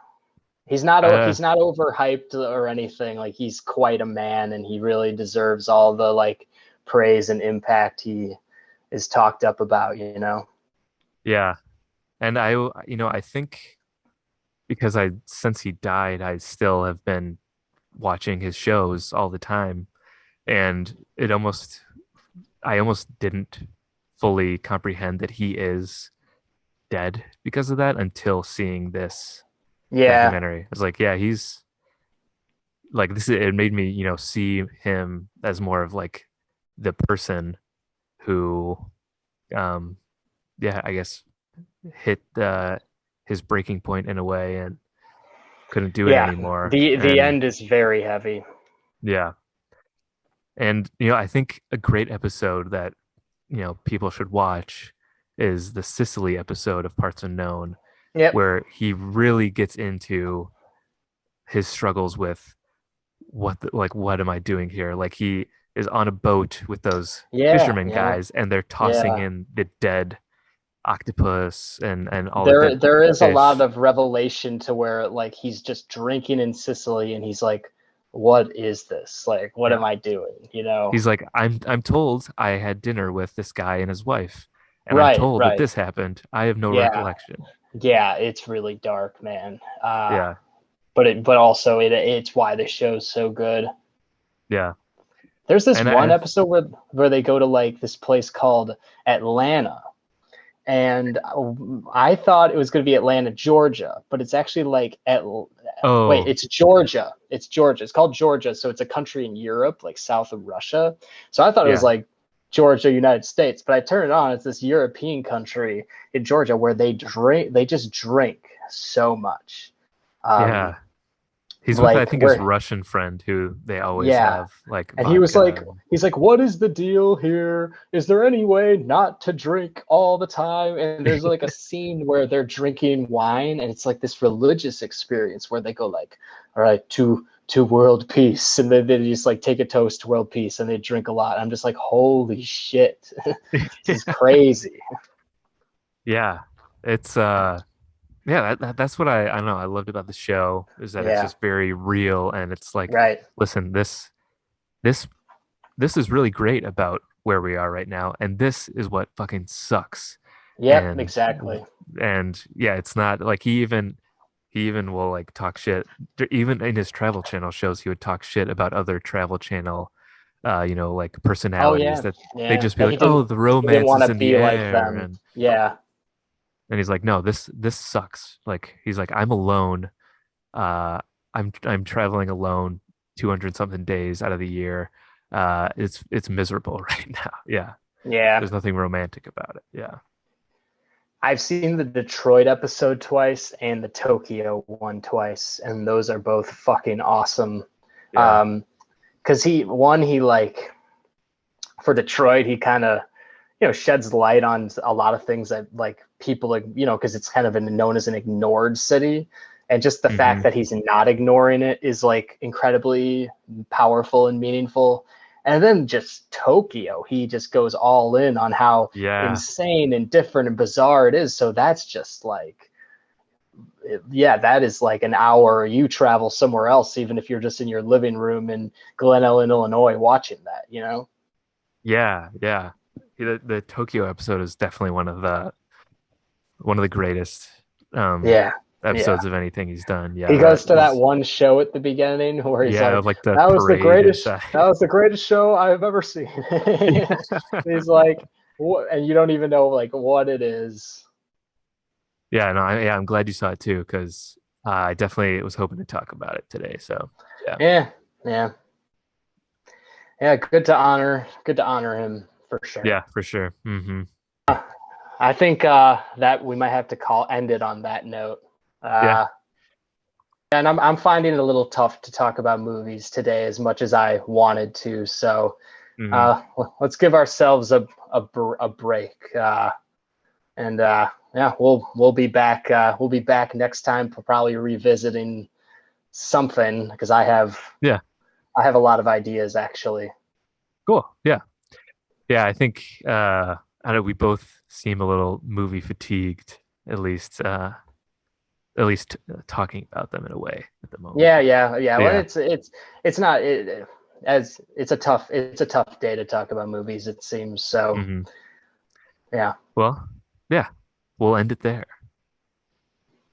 uh, he's not overhyped or anything. Like he's quite a man, and he really deserves all the like praise and impact he is talked up about. You know. yeah. And I think because since he died, I still have been watching his shows all the time. And I almost didn't fully comprehend that he is dead because of that until seeing this Yeah, documentary. I was like, yeah, he's like it made me, see him as more of like the person who, um, yeah, I guess hit his breaking point in a way and couldn't do it yeah. anymore. The And end is very heavy. yeah. And I think a great episode that people should watch is the Sicily episode of Parts Unknown, Yep. where he really gets into his struggles with what am I doing here? Like he is on a boat with those Yeah, fishermen yeah, guys, and they're tossing yeah. in the dead octopus and all the There dead there is a lot fish. of revelation to where like he's just drinking in Sicily and he's like, what is this? Like, what Yeah, am I doing? You know? he's like, I'm told I had dinner with this guy and his wife, and I'm Right, told that right. this happened. I have no Yeah, recollection. yeah. It's really dark, man. Yeah, But also it's why the show's so good. yeah, There's this and one I episode where they go to like this place called Atlanta, and I thought it was going to be Atlanta, Georgia, but it's actually like wait, oh it's Georgia. It's Georgia. It's called Georgia, so it's a country in Europe, like south of Russia. So I thought it was yeah, like Georgia, United States, but I turned it on. It's this European country in Georgia where they just drink so much. Um, yeah. He's with I like think his where Russian friend who they always yeah, have like and he was vodka. like, what is the deal here? Is there any way not to drink all the time? And there's like a scene where they're drinking wine, and it's like this religious experience where they go like, all right, to world peace, and then they just like take a toast to world peace, and they drink a lot. I'm just like, holy shit, this is crazy. Yeah, it's yeah, that's what I don't know I loved about the show is that it's Yeah, just very real and it's like, right. listen, this this is really great about where we are right now, and this is what fucking sucks. Yep, And exactly. yeah, it's not like he even will like talk shit. Even in his travel channel shows, he would talk shit about other travel channel, like Oh personalities yeah, that they yeah. just be That like, oh, the he didn't romance want is to in the be like air, them. Yeah, and he's like, no, this sucks. Like he's like, I'm alone. Uh, I'm traveling alone 200 something days out of the year. It's miserable right now. Yeah, yeah. there's nothing romantic about it. Yeah, I've seen the Detroit episode twice and the Tokyo one twice, and those are both fucking awesome. yeah, Because he like for Detroit, he kind of sheds light on a lot of things that like people like because it's kind of known as an ignored city, and just the fact hmm, that he's not ignoring it is like incredibly powerful and meaningful. And then just Tokyo, he just goes all in on how yeah, insane and different and bizarre it is. So that's just like yeah, that is like an hour you travel somewhere else, even if you're just in your living room in Glen Ellen, Illinois, watching that. yeah, yeah. The Tokyo episode is definitely one of the greatest um Yeah, yeah. episodes of anything he's done. Yeah, He that goes to that is one show at the beginning where he's yeah, like, like the "That was the parade greatest. inside. That was the greatest show I've ever seen." He's like, "What?" And you don't even know like what it is. Yeah, no, yeah, I'm glad you saw it too because I definitely was hoping to talk about it today. So Yeah. Yeah, yeah, yeah. Good to honor him for sure. Yeah, for sure. I think that we might have to end it on that note. Yeah. Uh, and I'm finding it a little tough to talk about movies today as much as I wanted to. So hmm let's give ourselves a break. And yeah, we'll be back. We'll be back next time, probably revisiting something because Yeah. I have a lot of ideas actually. Cool. Yeah. Yeah. I think I know we both seem a little movie fatigued, at least talking about them in a way at the moment. Yeah. Well, Yeah. it's not as it's a tough day to talk about movies. It seems so. hmm Yeah. Well, yeah. We'll end it there.